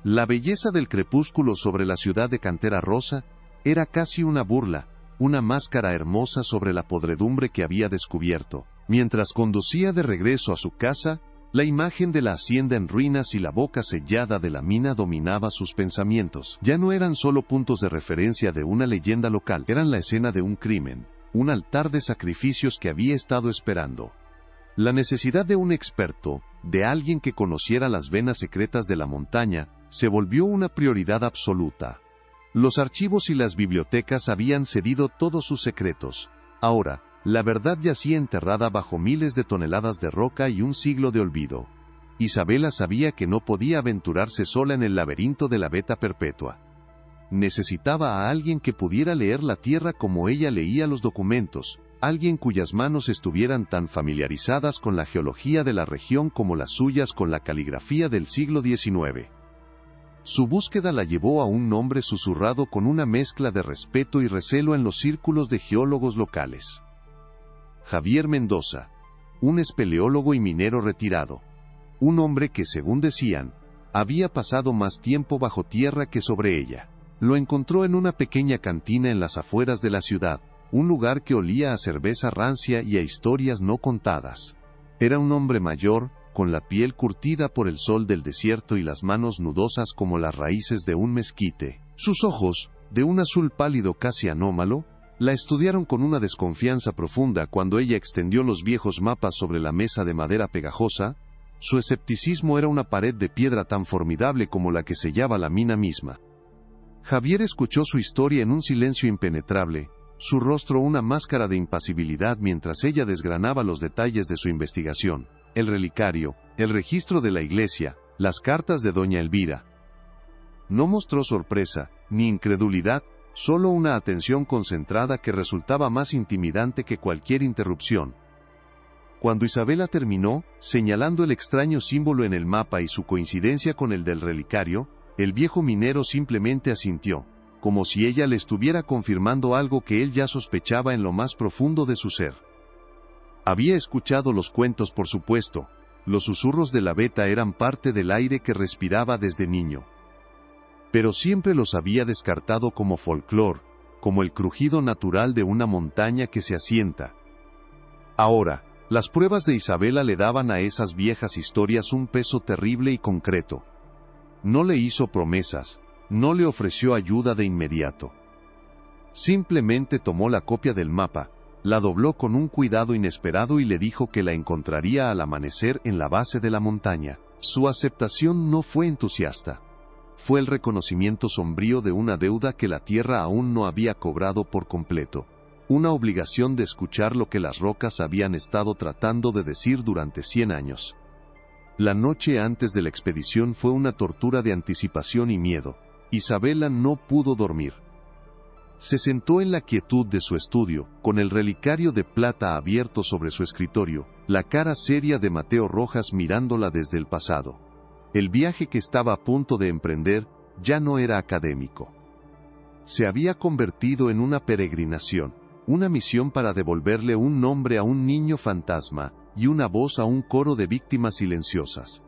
La belleza del crepúsculo sobre la ciudad de Cantera Rosa era casi una burla, una máscara hermosa sobre la podredumbre que había descubierto. Mientras conducía de regreso a su casa, la imagen de la hacienda en ruinas y la boca sellada de la mina dominaba sus pensamientos. Ya no eran solo puntos de referencia de una leyenda local, eran la escena de un crimen, un altar de sacrificios que había estado esperando. La necesidad de un experto, de alguien que conociera las venas secretas de la montaña, se volvió una prioridad absoluta. Los archivos y las bibliotecas habían cedido todos sus secretos. Ahora, la verdad yacía enterrada bajo miles de toneladas de roca y un siglo de olvido. Isabela sabía que no podía aventurarse sola en el laberinto de la Beta Perpetua. Necesitaba a alguien que pudiera leer la tierra como ella leía los documentos, alguien cuyas manos estuvieran tan familiarizadas con la geología de la región como las suyas con la caligrafía del siglo XIX. Su búsqueda la llevó a un nombre susurrado con una mezcla de respeto y recelo en los círculos de geólogos locales. Javier Mendoza, un espeleólogo y minero retirado. Un hombre que, según decían, había pasado más tiempo bajo tierra que sobre ella. Lo encontró en una pequeña cantina en las afueras de la ciudad, un lugar que olía a cerveza rancia y a historias no contadas. Era un hombre mayor, con la piel curtida por el sol del desierto y las manos nudosas como las raíces de un mezquite. Sus ojos, de un azul pálido casi anómalo, la estudiaron con una desconfianza profunda cuando ella extendió los viejos mapas sobre la mesa de madera pegajosa. Su escepticismo era una pared de piedra tan formidable como la que sellaba la mina misma. Javier escuchó su historia en un silencio impenetrable, su rostro una máscara de impasibilidad mientras ella desgranaba los detalles de su investigación, el relicario, el registro de la iglesia, las cartas de doña Elvira. No mostró sorpresa, ni incredulidad, solo una atención concentrada que resultaba más intimidante que cualquier interrupción. Cuando Isabela terminó, señalando el extraño símbolo en el mapa y su coincidencia con el del relicario, el viejo minero simplemente asintió, como si ella le estuviera confirmando algo que él ya sospechaba en lo más profundo de su ser. Había escuchado los cuentos, por supuesto, los susurros de la Beta eran parte del aire que respiraba desde niño. Pero siempre los había descartado como folclore, como el crujido natural de una montaña que se asienta. Ahora, las pruebas de Isabela le daban a esas viejas historias un peso terrible y concreto. No le hizo promesas, no le ofreció ayuda de inmediato. Simplemente tomó la copia del mapa, la dobló con un cuidado inesperado y le dijo que la encontraría al amanecer en la base de la montaña. Su aceptación no fue entusiasta. Fue el reconocimiento sombrío de una deuda que la tierra aún no había cobrado por completo. Una obligación de escuchar lo que las rocas habían estado tratando de decir durante 100 años. La noche antes de la expedición fue una tortura de anticipación y miedo. Isabela no pudo dormir. Se sentó en la quietud de su estudio, con el relicario de plata abierto sobre su escritorio, la cara seria de Mateo Rojas mirándola desde el pasado. El viaje que estaba a punto de emprender ya no era académico. Se había convertido en una peregrinación, una misión para devolverle un nombre a un niño fantasma y una voz a un coro de víctimas silenciosas.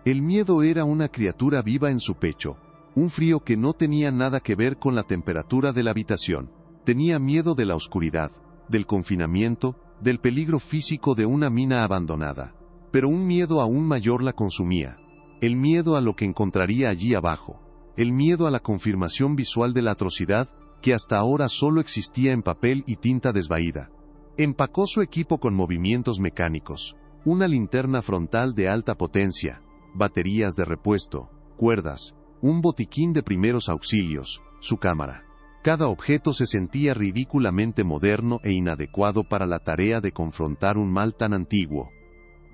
El miedo era una criatura viva en su pecho, un frío que no tenía nada que ver con la temperatura de la habitación. Tenía miedo de la oscuridad, del confinamiento, del peligro físico de una mina abandonada. Pero un miedo aún mayor la consumía. El miedo a lo que encontraría allí abajo. El miedo a la confirmación visual de la atrocidad, que hasta ahora solo existía en papel y tinta desvaída. Empacó su equipo con movimientos mecánicos, una linterna frontal de alta potencia, baterías de repuesto, cuerdas, un botiquín de primeros auxilios, su cámara. Cada objeto se sentía ridículamente moderno e inadecuado para la tarea de confrontar un mal tan antiguo.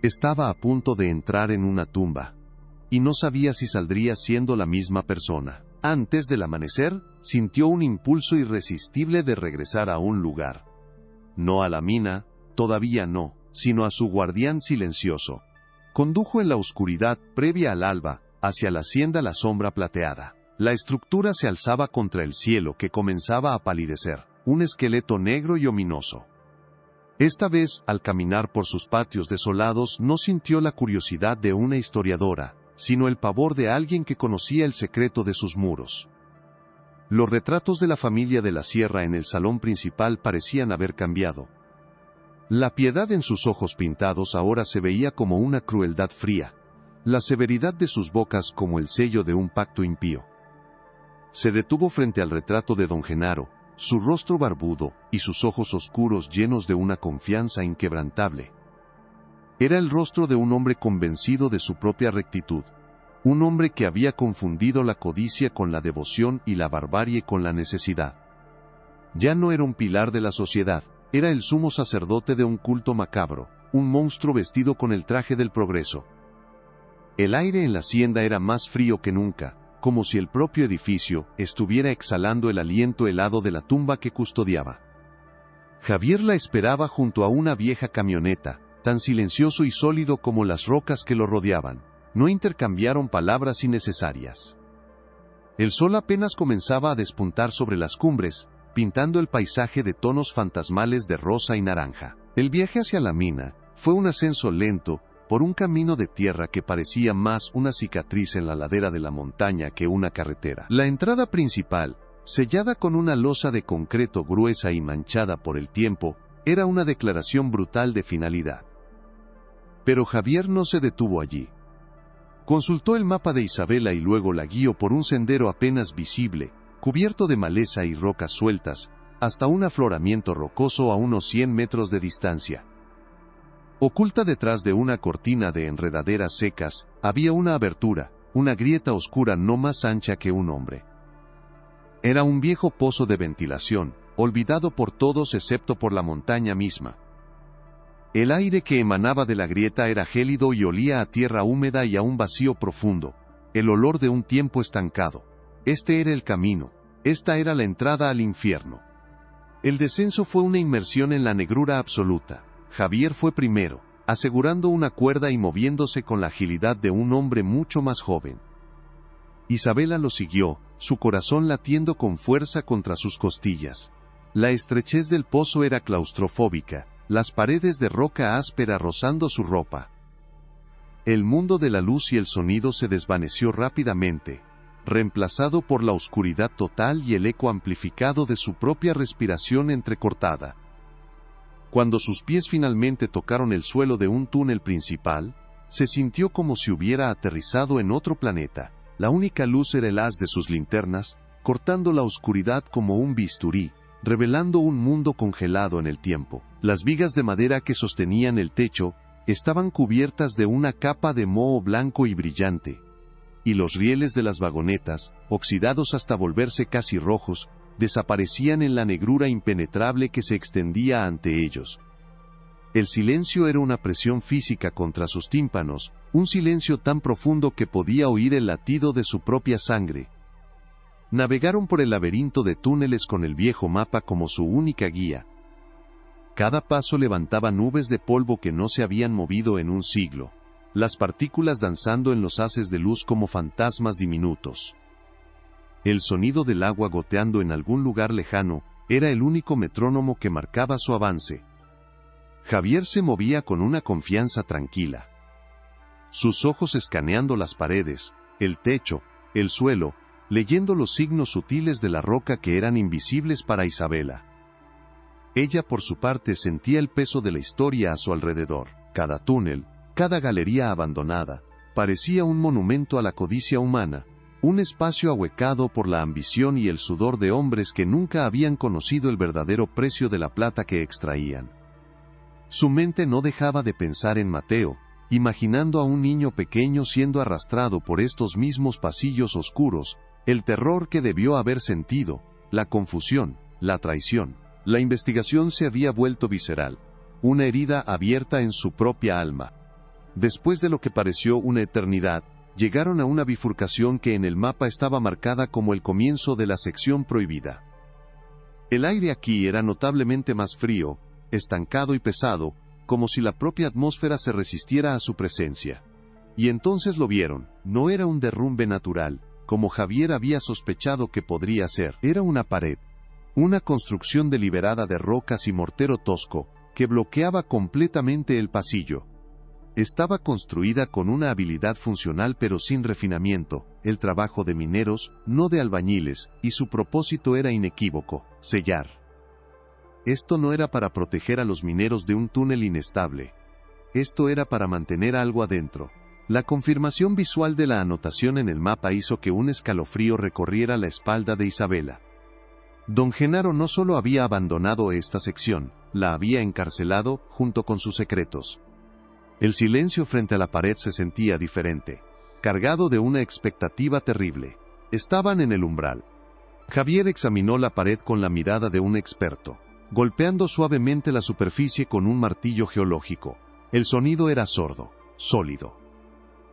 Estaba a punto de entrar en una tumba, y no sabía si saldría siendo la misma persona. Antes del amanecer, sintió un impulso irresistible de regresar a un lugar. No a la mina, todavía no, sino a su guardián silencioso. Condujo en la oscuridad previa al alba, hacia la hacienda La Sombra Plateada. La estructura se alzaba contra el cielo que comenzaba a palidecer, un esqueleto negro y ominoso. Esta vez, al caminar por sus patios desolados, no sintió la curiosidad de una historiadora, sino el pavor de alguien que conocía el secreto de sus muros. Los retratos de la familia de la Sierra en el salón principal parecían haber cambiado. La piedad en sus ojos pintados ahora se veía como una crueldad fría, la severidad de sus bocas como el sello de un pacto impío. Se detuvo frente al retrato de don Genaro, su rostro barbudo y sus ojos oscuros llenos de una confianza inquebrantable. Era el rostro de un hombre convencido de su propia rectitud, un hombre que había confundido la codicia con la devoción y la barbarie con la necesidad. Ya no era un pilar de la sociedad, era el sumo sacerdote de un culto macabro, un monstruo vestido con el traje del progreso. El aire en la hacienda era más frío que nunca, como si el propio edificio estuviera exhalando el aliento helado de la tumba que custodiaba. Javier la esperaba junto a una vieja camioneta, tan silencioso y sólido como las rocas que lo rodeaban. No intercambiaron palabras innecesarias. El sol apenas comenzaba a despuntar sobre las cumbres, pintando el paisaje de tonos fantasmales de rosa y naranja. El viaje hacia la mina fue un ascenso lento, por un camino de tierra que parecía más una cicatriz en la ladera de la montaña que una carretera. La entrada principal, sellada con una losa de concreto gruesa y manchada por el tiempo, era una declaración brutal de finalidad. Pero Javier no se detuvo allí. Consultó el mapa de Isabela y luego la guió por un sendero apenas visible, cubierto de maleza y rocas sueltas, hasta un afloramiento rocoso a unos 100 metros de distancia. Oculta detrás de una cortina de enredaderas secas, había una abertura, una grieta oscura no más ancha que un hombre. Era un viejo pozo de ventilación, olvidado por todos excepto por la montaña misma. El aire que emanaba de la grieta era gélido y olía a tierra húmeda y a un vacío profundo, el olor de un tiempo estancado. Este era el camino, esta era la entrada al infierno. El descenso fue una inmersión en la negrura absoluta. Javier fue primero, asegurando una cuerda y moviéndose con la agilidad de un hombre mucho más joven. Isabela lo siguió, su corazón latiendo con fuerza contra sus costillas. La estrechez del pozo era claustrofóbica, las paredes de roca áspera rozando su ropa. El mundo de la luz y el sonido se desvaneció rápidamente, reemplazado por la oscuridad total y el eco amplificado de su propia respiración entrecortada. Cuando sus pies finalmente tocaron el suelo de un túnel principal, se sintió como si hubiera aterrizado en otro planeta. La única luz era el haz de sus linternas, cortando la oscuridad como un bisturí, revelando un mundo congelado en el tiempo. Las vigas de madera que sostenían el techo estaban cubiertas de una capa de moho blanco y brillante, y los rieles de las vagonetas, oxidados hasta volverse casi rojos, desaparecían en la negrura impenetrable que se extendía ante ellos. El silencio era una presión física contra sus tímpanos, un silencio tan profundo que podía oír el latido de su propia sangre. Navegaron por el laberinto de túneles con el viejo mapa como su única guía. Cada paso levantaba nubes de polvo que no se habían movido en un siglo, las partículas danzando en los haces de luz como fantasmas diminutos. El sonido del agua goteando en algún lugar lejano era el único metrónomo que marcaba su avance. Javier se movía con una confianza tranquila. Sus ojos escaneando las paredes, el techo, el suelo, leyendo los signos sutiles de la roca que eran invisibles para Isabela. Ella por su parte sentía el peso de la historia a su alrededor. Cada túnel, Cada galería abandonada parecía un monumento a la codicia humana, un espacio ahuecado por la ambición y el sudor de hombres que nunca habían conocido el verdadero precio de la plata que extraían. Su mente no dejaba de pensar en Mateo, imaginando a un niño pequeño siendo arrastrado por estos mismos pasillos oscuros, el terror que debió haber sentido, la confusión, la traición. La investigación se había vuelto visceral, una herida abierta en su propia alma. Después de lo que pareció una eternidad, llegaron a una bifurcación que en el mapa estaba marcada como el comienzo de la sección prohibida. El aire aquí era notablemente más frío, estancado y pesado, como si la propia atmósfera se resistiera a su presencia. Y entonces lo vieron, no era un derrumbe natural, como Javier había sospechado que podría ser, era una pared. Una construcción deliberada de rocas y mortero tosco, que bloqueaba completamente el pasillo. Estaba construida con una habilidad funcional pero sin refinamiento, el trabajo de mineros, no de albañiles, y su propósito era inequívoco, sellar. Esto no era para proteger a los mineros de un túnel inestable. Esto era para mantener algo adentro. La confirmación visual de la anotación en el mapa hizo que un escalofrío recorriera la espalda de Isabela. Don Genaro no solo había abandonado esta sección, la había encarcelado, junto con sus secretos. El silencio frente a la pared se sentía diferente, cargado de una expectativa terrible. Estaban en el umbral. Javier examinó la pared con la mirada de un experto, golpeando suavemente la superficie con un martillo geológico. El sonido era sordo, sólido.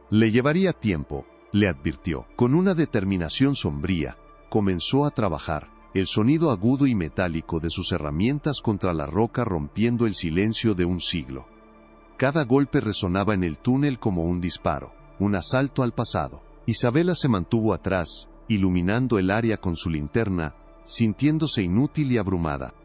Le llevaría tiempo, le advirtió. Con una determinación sombría, comenzó a trabajar, el sonido agudo y metálico de sus herramientas contra la roca rompiendo el silencio de un siglo. Cada golpe resonaba en el túnel como un disparo, un asalto al pasado. Isabela se mantuvo atrás, iluminando el área con su linterna, sintiéndose inútil y abrumada.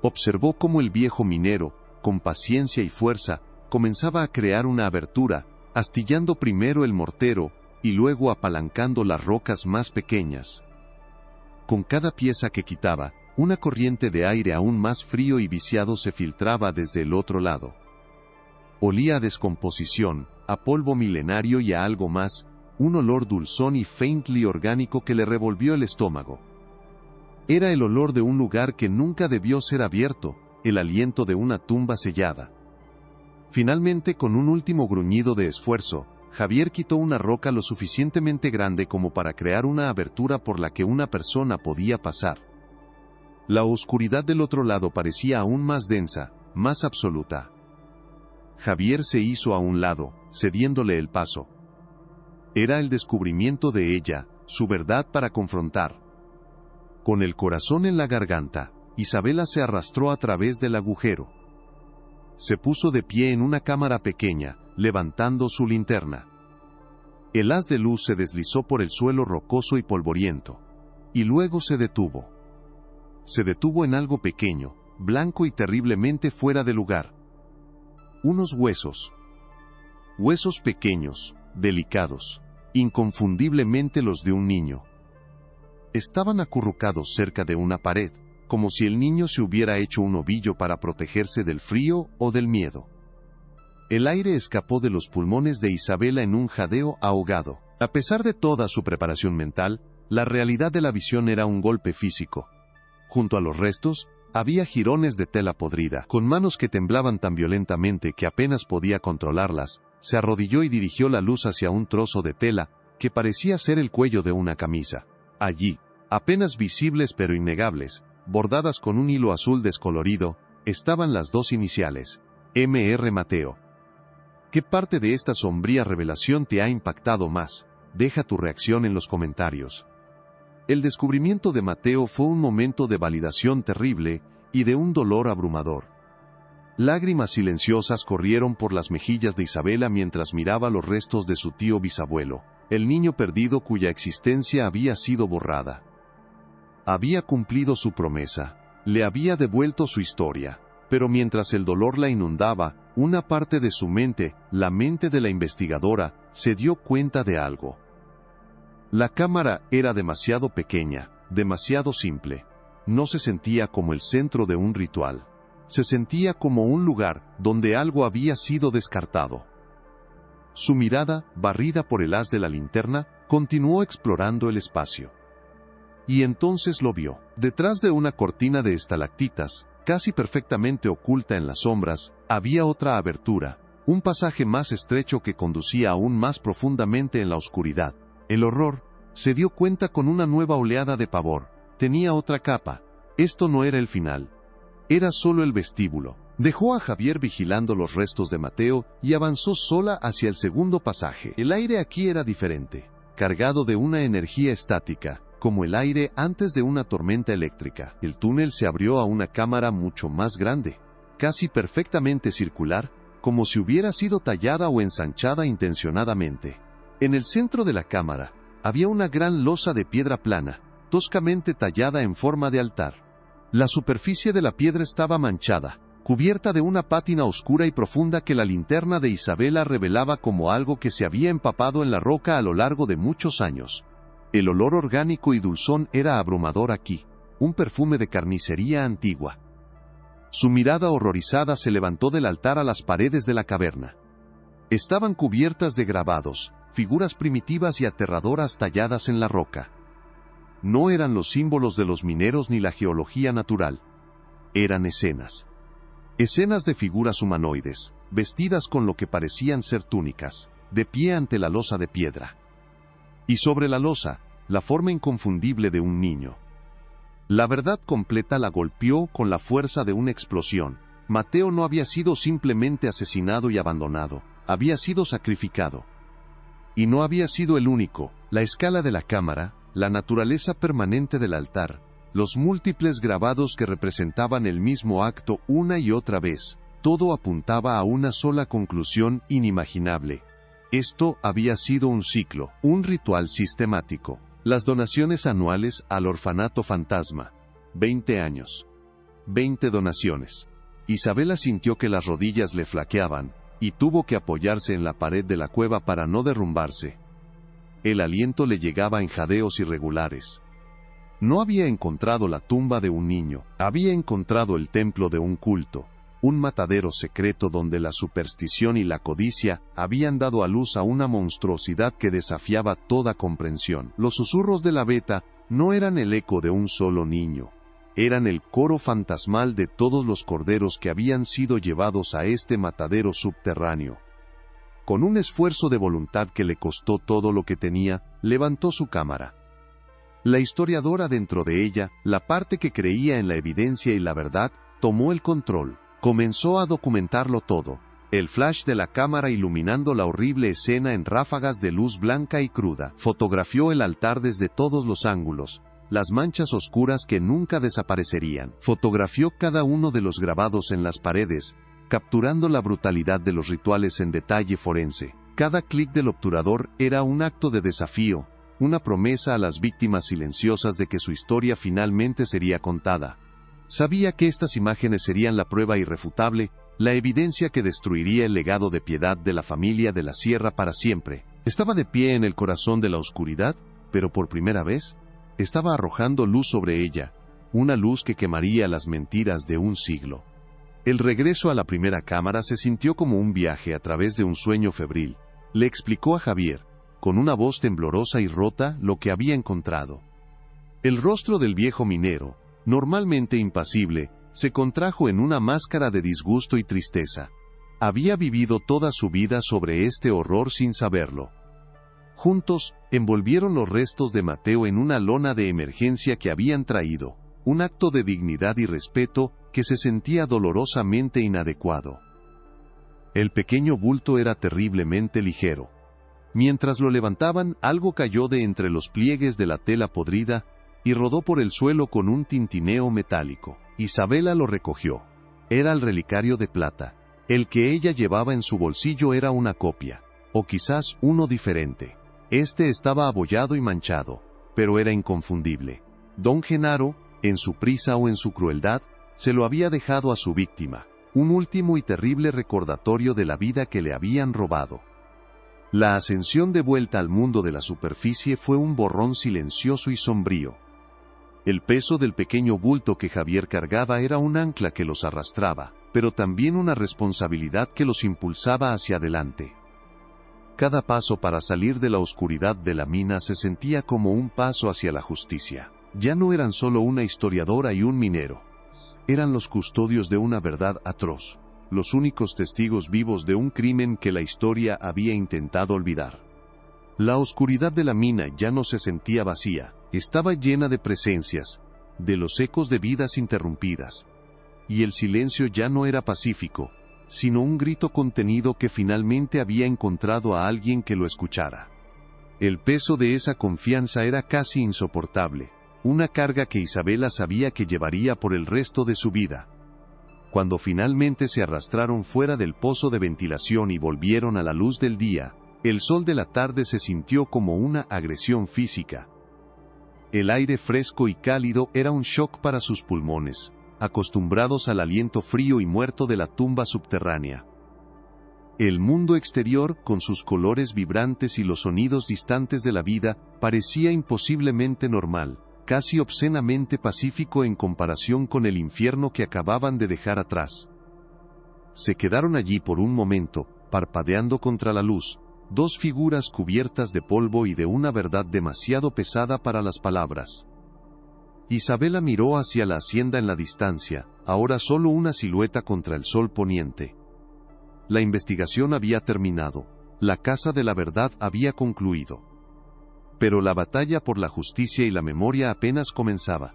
Observó cómo el viejo minero, con paciencia y fuerza, comenzaba a crear una abertura, astillando primero el mortero, y luego apalancando las rocas más pequeñas. Con cada pieza que quitaba, una corriente de aire aún más frío y viciado se filtraba desde el otro lado. Olía a descomposición, a polvo milenario y a algo más, un olor dulzón y faintly orgánico que le revolvió el estómago. Era el olor de un lugar que nunca debió ser abierto, el aliento de una tumba sellada. Finalmente, con un último gruñido de esfuerzo, Javier quitó una roca lo suficientemente grande como para crear una abertura por la que una persona podía pasar. La oscuridad del otro lado parecía aún más densa, más absoluta. Javier se hizo a un lado, cediéndole el paso. Era el descubrimiento de ella, su verdad para confrontar. Con el corazón en la garganta, Isabela se arrastró a través del agujero. Se puso de pie en una cámara pequeña, levantando su linterna. El haz de luz se deslizó por el suelo rocoso y polvoriento. Y luego se detuvo. Se detuvo en algo pequeño, blanco y terriblemente fuera de lugar. Unos huesos. Huesos pequeños, delicados, inconfundiblemente los de un niño. Estaban acurrucados cerca de una pared, como si el niño se hubiera hecho un ovillo para protegerse del frío o del miedo. El aire escapó de los pulmones de Isabela en un jadeo ahogado. A pesar de toda su preparación mental, la realidad de la visión era un golpe físico. Junto a los restos, había jirones de tela podrida. Con manos que temblaban tan violentamente que apenas podía controlarlas, se arrodilló y dirigió la luz hacia un trozo de tela, que parecía ser el cuello de una camisa. Allí, apenas visibles pero innegables, bordadas con un hilo azul descolorido, estaban las dos iniciales, M.R. Mateo. ¿Qué parte de esta sombría revelación te ha impactado más? Deja tu reacción en los comentarios. El descubrimiento de Mateo fue un momento de validación terrible y de un dolor abrumador. Lágrimas silenciosas corrieron por las mejillas de Isabela mientras miraba los restos de su tío bisabuelo, el niño perdido cuya existencia había sido borrada. Había cumplido su promesa, le había devuelto su historia, pero mientras el dolor la inundaba, una parte de su mente, la mente de la investigadora, se dio cuenta de algo. La cámara era demasiado pequeña, demasiado simple. No se sentía como el centro de un ritual. Se sentía como un lugar donde algo había sido descartado. Su mirada, barrida por el haz de la linterna, continuó explorando el espacio. Y entonces lo vio. Detrás de una cortina de estalactitas, casi perfectamente oculta en las sombras, había otra abertura, un pasaje más estrecho que conducía aún más profundamente en la oscuridad. El horror se dio cuenta con una nueva oleada de pavor. Tenía otra capa. Esto no era el final. Era solo el vestíbulo. Dejó a Javier vigilando los restos de Mateo y avanzó sola hacia el segundo pasaje. El aire aquí era diferente, cargado de una energía estática, como el aire antes de una tormenta eléctrica. El túnel se abrió a una cámara mucho más grande, casi perfectamente circular, como si hubiera sido tallada o ensanchada intencionadamente. En el centro de la cámara, había una gran losa de piedra plana, toscamente tallada en forma de altar. La superficie de la piedra estaba manchada, cubierta de una pátina oscura y profunda que la linterna de Isabela revelaba como algo que se había empapado en la roca a lo largo de muchos años. El olor orgánico y dulzón era abrumador aquí, un perfume de carnicería antigua. Su mirada horrorizada se levantó del altar a las paredes de la caverna. Estaban cubiertas de grabados, figuras primitivas y aterradoras talladas en la roca. No eran los símbolos de los mineros ni la geología natural. Eran escenas. Escenas de figuras humanoides, vestidas con lo que parecían ser túnicas, de pie ante la losa de piedra. Y sobre la losa, la forma inconfundible de un niño. La verdad completa la golpeó con la fuerza de una explosión. Mateo no había sido simplemente asesinado y abandonado, había sido sacrificado. Y no había sido el único. La escala de la cámara, la naturaleza permanente del altar, los múltiples grabados que representaban el mismo acto una y otra vez, todo apuntaba a una sola conclusión inimaginable. Esto había sido un ciclo, un ritual sistemático. Las donaciones anuales al orfanato fantasma. 20 años. 20 donaciones. Isabela sintió que las rodillas le flaqueaban, y tuvo que apoyarse en la pared de la cueva para no derrumbarse. El aliento le llegaba en jadeos irregulares. No había encontrado la tumba de un niño, había encontrado el templo de un culto, un matadero secreto donde la superstición y la codicia habían dado a luz a una monstruosidad que desafiaba toda comprensión. Los susurros de la Beta no eran el eco de un solo niño, eran el coro fantasmal de todos los corderos que habían sido llevados a este matadero subterráneo. Con un esfuerzo de voluntad que le costó todo lo que tenía, levantó su cámara. La historiadora dentro de ella, la parte que creía en la evidencia y la verdad, tomó el control. Comenzó a documentarlo todo. El flash de la cámara iluminando la horrible escena en ráfagas de luz blanca y cruda. Fotografió el altar desde todos los ángulos, las manchas oscuras que nunca desaparecerían. Fotografió cada uno de los grabados en las paredes, capturando la brutalidad de los rituales en detalle forense. Cada clic del obturador era un acto de desafío, una promesa a las víctimas silenciosas de que su historia finalmente sería contada. Sabía que estas imágenes serían la prueba irrefutable, la evidencia que destruiría el legado de piedad de la familia de la Sierra para siempre. Estaba de pie en el corazón de la oscuridad, pero por primera vez, estaba arrojando luz sobre ella, una luz que quemaría las mentiras de un siglo. El regreso a la primera cámara se sintió como un viaje a través de un sueño febril. Le explicó a Javier, con una voz temblorosa y rota, lo que había encontrado. El rostro del viejo minero, normalmente impasible, se contrajo en una máscara de disgusto y tristeza. Había vivido toda su vida sobre este horror sin saberlo. Juntos, envolvieron los restos de Mateo en una lona de emergencia que habían traído, un acto de dignidad y respeto que se sentía dolorosamente inadecuado. El pequeño bulto era terriblemente ligero. Mientras lo levantaban, algo cayó de entre los pliegues de la tela podrida y rodó por el suelo con un tintineo metálico. Isabela lo recogió. Era el relicario de plata. El que ella llevaba en su bolsillo era una copia, o quizás uno diferente. Este estaba abollado y manchado, pero era inconfundible. Don Genaro, en su prisa o en su crueldad, se lo había dejado a su víctima, un último y terrible recordatorio de la vida que le habían robado. La ascensión de vuelta al mundo de la superficie fue un borrón silencioso y sombrío. El peso del pequeño bulto que Javier cargaba era un ancla que los arrastraba, pero también una responsabilidad que los impulsaba hacia adelante. Cada paso para salir de la oscuridad de la mina se sentía como un paso hacia la justicia. Ya no eran solo una historiadora y un minero. Eran los custodios de una verdad atroz, los únicos testigos vivos de un crimen que la historia había intentado olvidar. La oscuridad de la mina ya no se sentía vacía, estaba llena de presencias, de los ecos de vidas interrumpidas. Y el silencio ya no era pacífico, sino un grito contenido que finalmente había encontrado a alguien que lo escuchara. El peso de esa confianza era casi insoportable, una carga que Isabela sabía que llevaría por el resto de su vida. Cuando finalmente se arrastraron fuera del pozo de ventilación y volvieron a la luz del día, el sol de la tarde se sintió como una agresión física. El aire fresco y cálido era un shock para sus pulmones, acostumbrados al aliento frío y muerto de la tumba subterránea. El mundo exterior, con sus colores vibrantes y los sonidos distantes de la vida, parecía imposiblemente normal, casi obscenamente pacífico en comparación con el infierno que acababan de dejar atrás. Se quedaron allí por un momento, parpadeando contra la luz, dos figuras cubiertas de polvo y de una verdad demasiado pesada para las palabras. Isabela miró hacia la hacienda en la distancia, ahora solo una silueta contra el sol poniente. La investigación había terminado, la casa de la verdad había concluido. Pero la batalla por la justicia y la memoria apenas comenzaba.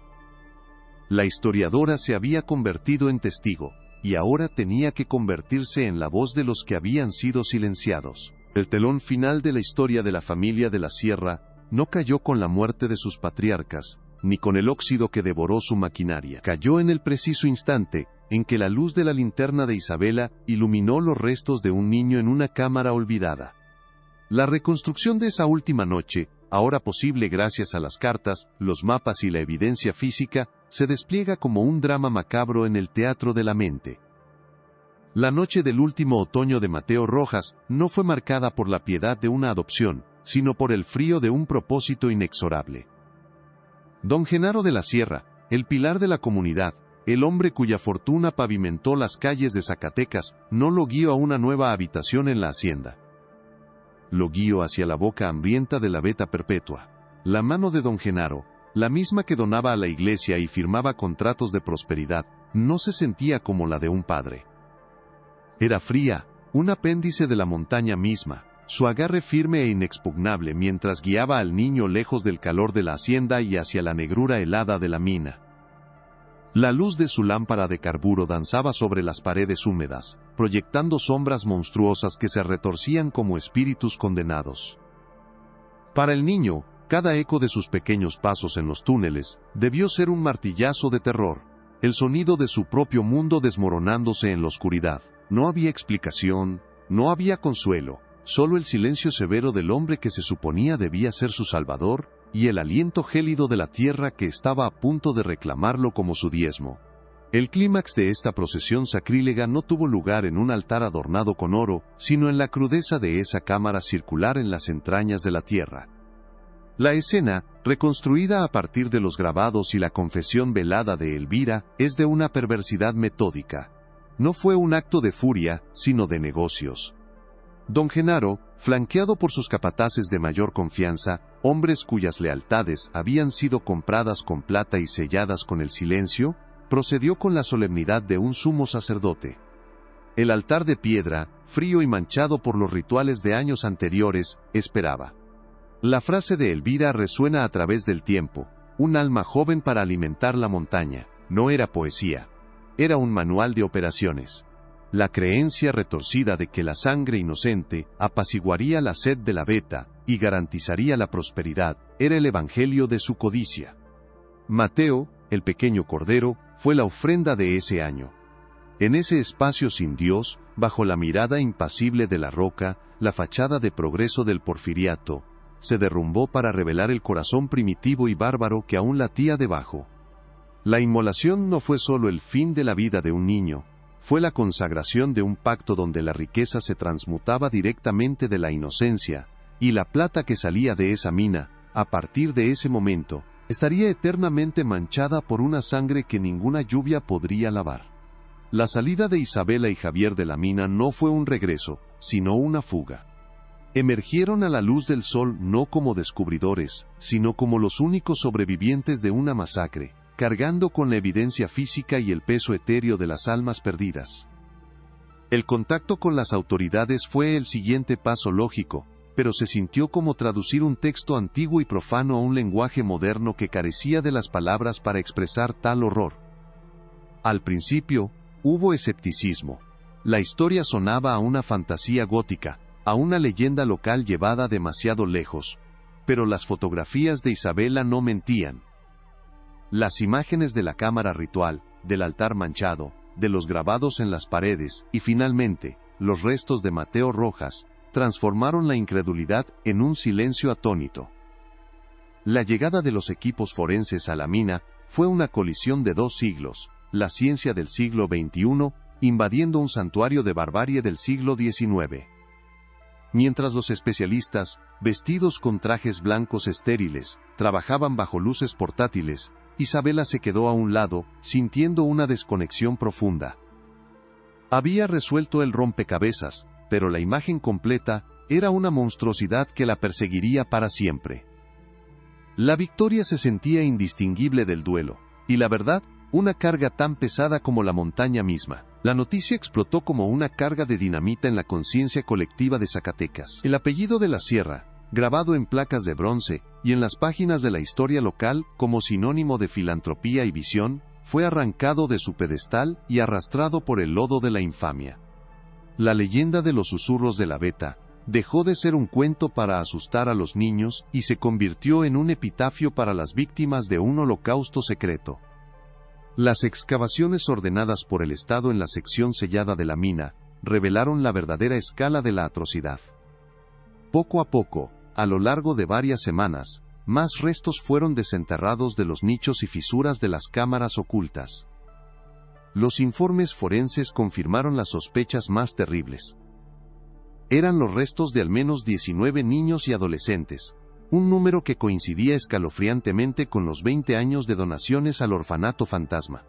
La historiadora se había convertido en testigo, y ahora tenía que convertirse en la voz de los que habían sido silenciados. El telón final de la historia de la familia de la Sierra no cayó con la muerte de sus patriarcas, ni con el óxido que devoró su maquinaria. Cayó en el preciso instante en que la luz de la linterna de Isabela iluminó los restos de un niño en una cámara olvidada. La reconstrucción de esa última noche, ahora posible gracias a las cartas, los mapas y la evidencia física, se despliega como un drama macabro en el teatro de la mente. La noche del último otoño de Mateo Rojas no fue marcada por la piedad de una adopción, sino por el frío de un propósito inexorable. Don Genaro de la Sierra, el pilar de la comunidad, el hombre cuya fortuna pavimentó las calles de Zacatecas, no lo guió a una nueva habitación en la hacienda. Lo guió hacia la boca hambrienta de la veta perpetua. La mano de don Genaro, la misma que donaba a la iglesia y firmaba contratos de prosperidad, no se sentía como la de un padre. Era fría, un apéndice de la montaña misma, su agarre firme e inexpugnable mientras guiaba al niño lejos del calor de la hacienda y hacia la negrura helada de la mina. La luz de su lámpara de carburo danzaba sobre las paredes húmedas, proyectando sombras monstruosas que se retorcían como espíritus condenados. Para el niño, cada eco de sus pequeños pasos en los túneles debió ser un martillazo de terror, el sonido de su propio mundo desmoronándose en la oscuridad. No había explicación, no había consuelo, solo el silencio severo del hombre que se suponía debía ser su salvador, y el aliento gélido de la tierra que estaba a punto de reclamarlo como su diezmo. El clímax de esta procesión sacrílega no tuvo lugar en un altar adornado con oro, sino en la crudeza de esa cámara circular en las entrañas de la tierra. La escena, reconstruida a partir de los grabados y la confesión velada de Elvira, es de una perversidad metódica. No fue un acto de furia, sino de negocios. Don Genaro, flanqueado por sus capataces de mayor confianza, hombres cuyas lealtades habían sido compradas con plata y selladas con el silencio, procedió con la solemnidad de un sumo sacerdote. El altar de piedra, frío y manchado por los rituales de años anteriores, esperaba. La frase de Elvira resuena a través del tiempo, un alma joven para alimentar la montaña. No era poesía. Era un manual de operaciones. La creencia retorcida de que la sangre inocente apaciguaría la sed de la veta y garantizaría la prosperidad, era el evangelio de su codicia. Mateo, el pequeño cordero, fue la ofrenda de ese año. En ese espacio sin Dios, bajo la mirada impasible de la roca, la fachada de progreso del porfiriato, se derrumbó para revelar el corazón primitivo y bárbaro que aún latía debajo. La inmolación no fue solo el fin de la vida de un niño, fue la consagración de un pacto donde la riqueza se transmutaba directamente de la inocencia, y la plata que salía de esa mina, a partir de ese momento, estaría eternamente manchada por una sangre que ninguna lluvia podría lavar. La salida de Isabela y Javier de la mina no fue un regreso, sino una fuga. Emergieron a la luz del sol no como descubridores, sino como los únicos sobrevivientes de una masacre, cargando con la evidencia física y el peso etéreo de las almas perdidas. El contacto con las autoridades fue el siguiente paso lógico, pero se sintió como traducir un texto antiguo y profano a un lenguaje moderno que carecía de las palabras para expresar tal horror. Al principio, hubo escepticismo. La historia sonaba a una fantasía gótica, a una leyenda local llevada demasiado lejos, pero las fotografías de Isabela no mentían. Las imágenes de la cámara ritual, del altar manchado, de los grabados en las paredes, y finalmente, los restos de Mateo Rojas, transformaron la incredulidad en un silencio atónito. La llegada de los equipos forenses a la mina fue una colisión de 2 siglos, la ciencia del siglo XXI, invadiendo un santuario de barbarie del siglo XIX. Mientras los especialistas, vestidos con trajes blancos estériles, trabajaban bajo luces portátiles, Isabela se quedó a un lado, sintiendo una desconexión profunda. Había resuelto el rompecabezas, pero la imagen completa era una monstruosidad que la perseguiría para siempre. La victoria se sentía indistinguible del duelo, y la verdad, una carga tan pesada como la montaña misma. La noticia explotó como una carga de dinamita en la conciencia colectiva de Zacatecas. El apellido de la Sierra, grabado en placas de bronce, y en las páginas de la historia local como sinónimo de filantropía y visión, fue arrancado de su pedestal y arrastrado por el lodo de la infamia. La leyenda de los susurros de la Beta dejó de ser un cuento para asustar a los niños y se convirtió en un epitafio para las víctimas de un holocausto secreto. Las excavaciones ordenadas por el Estado en la sección sellada de la mina revelaron la verdadera escala de la atrocidad. Poco a poco, a lo largo de varias semanas, más restos fueron desenterrados de los nichos y fisuras de las cámaras ocultas. Los informes forenses confirmaron las sospechas más terribles. Eran los restos de al menos 19 niños y adolescentes, un número que coincidía escalofriantemente con los 20 años de donaciones al orfanato fantasma.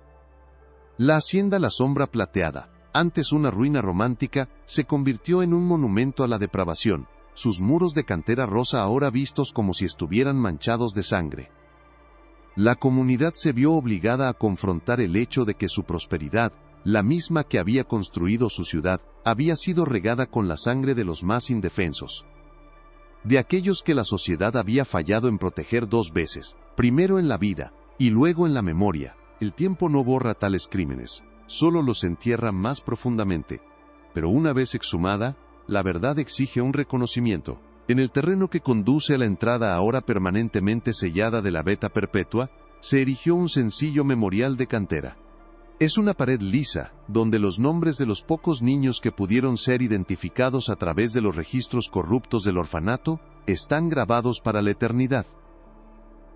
La hacienda La Sombra Plateada, antes una ruina romántica, se convirtió en un monumento a la depravación, sus muros de cantera rosa ahora vistos como si estuvieran manchados de sangre. La comunidad se vio obligada a confrontar el hecho de que su prosperidad, la misma que había construido su ciudad, había sido regada con la sangre de los más indefensos. De aquellos que la sociedad había fallado en proteger 2 veces, primero en la vida, y luego en la memoria. El tiempo no borra tales crímenes, solo los entierra más profundamente. Pero una vez exhumada, la verdad exige un reconocimiento. En el terreno que conduce a la entrada ahora permanentemente sellada de la Beta Perpetua, se erigió un sencillo memorial de cantera. Es una pared lisa, donde los nombres de los pocos niños que pudieron ser identificados a través de los registros corruptos del orfanato, están grabados para la eternidad.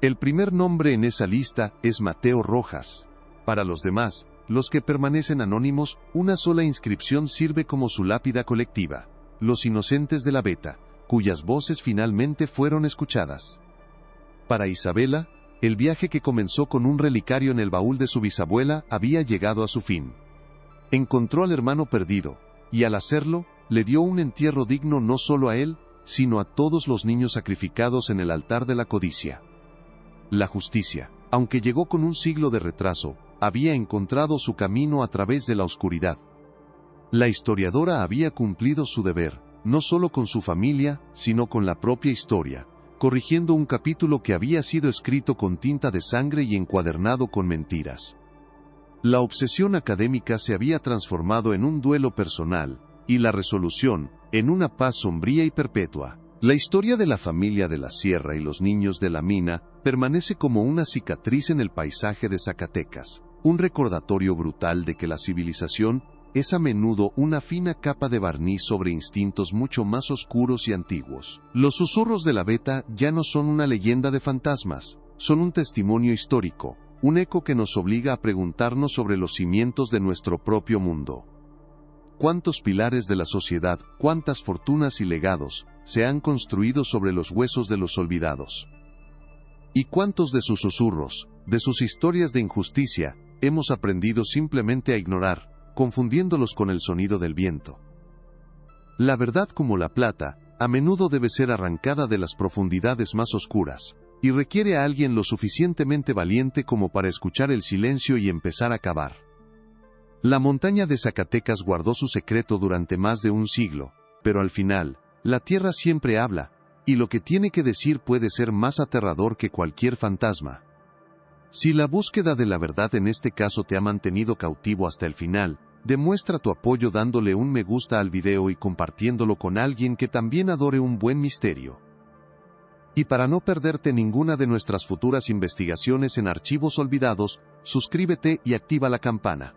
El primer nombre en esa lista es Mateo Rojas. Para los demás, los que permanecen anónimos, una sola inscripción sirve como su lápida colectiva: los inocentes de la Beta, cuyas voces finalmente fueron escuchadas. Para Isabela, el viaje que comenzó con un relicario en el baúl de su bisabuela había llegado a su fin. Encontró al hermano perdido, y al hacerlo, le dio un entierro digno no solo a él, sino a todos los niños sacrificados en el altar de la codicia. La justicia, aunque llegó con un siglo de retraso, había encontrado su camino a través de la oscuridad. La historiadora había cumplido su deber, no solo con su familia, sino con la propia historia, corrigiendo un capítulo que había sido escrito con tinta de sangre y encuadernado con mentiras. La obsesión académica se había transformado en un duelo personal, y la resolución, en una paz sombría y perpetua. La historia de la familia de la Sierra y los niños de la mina permanece como una cicatriz en el paisaje de Zacatecas, un recordatorio brutal de que la civilización es a menudo una fina capa de barniz sobre instintos mucho más oscuros y antiguos. Los susurros de la Beta ya no son una leyenda de fantasmas, son un testimonio histórico, un eco que nos obliga a preguntarnos sobre los cimientos de nuestro propio mundo. ¿Cuántos pilares de la sociedad, cuántas fortunas y legados, se han construido sobre los huesos de los olvidados? ¿Y cuántos de sus susurros, de sus historias de injusticia, hemos aprendido simplemente a ignorar, confundiéndolos con el sonido del viento? La verdad como la plata, a menudo debe ser arrancada de las profundidades más oscuras, y requiere a alguien lo suficientemente valiente como para escuchar el silencio y empezar a cavar. La montaña de Zacatecas guardó su secreto durante más de un siglo, pero al final, la tierra siempre habla, y lo que tiene que decir puede ser más aterrador que cualquier fantasma. Si la búsqueda de la verdad en este caso te ha mantenido cautivo hasta el final, demuestra tu apoyo dándole un me gusta al video y compartiéndolo con alguien que también adore un buen misterio. Y para no perderte ninguna de nuestras futuras investigaciones en Archivos Olvidados, suscríbete y activa la campana.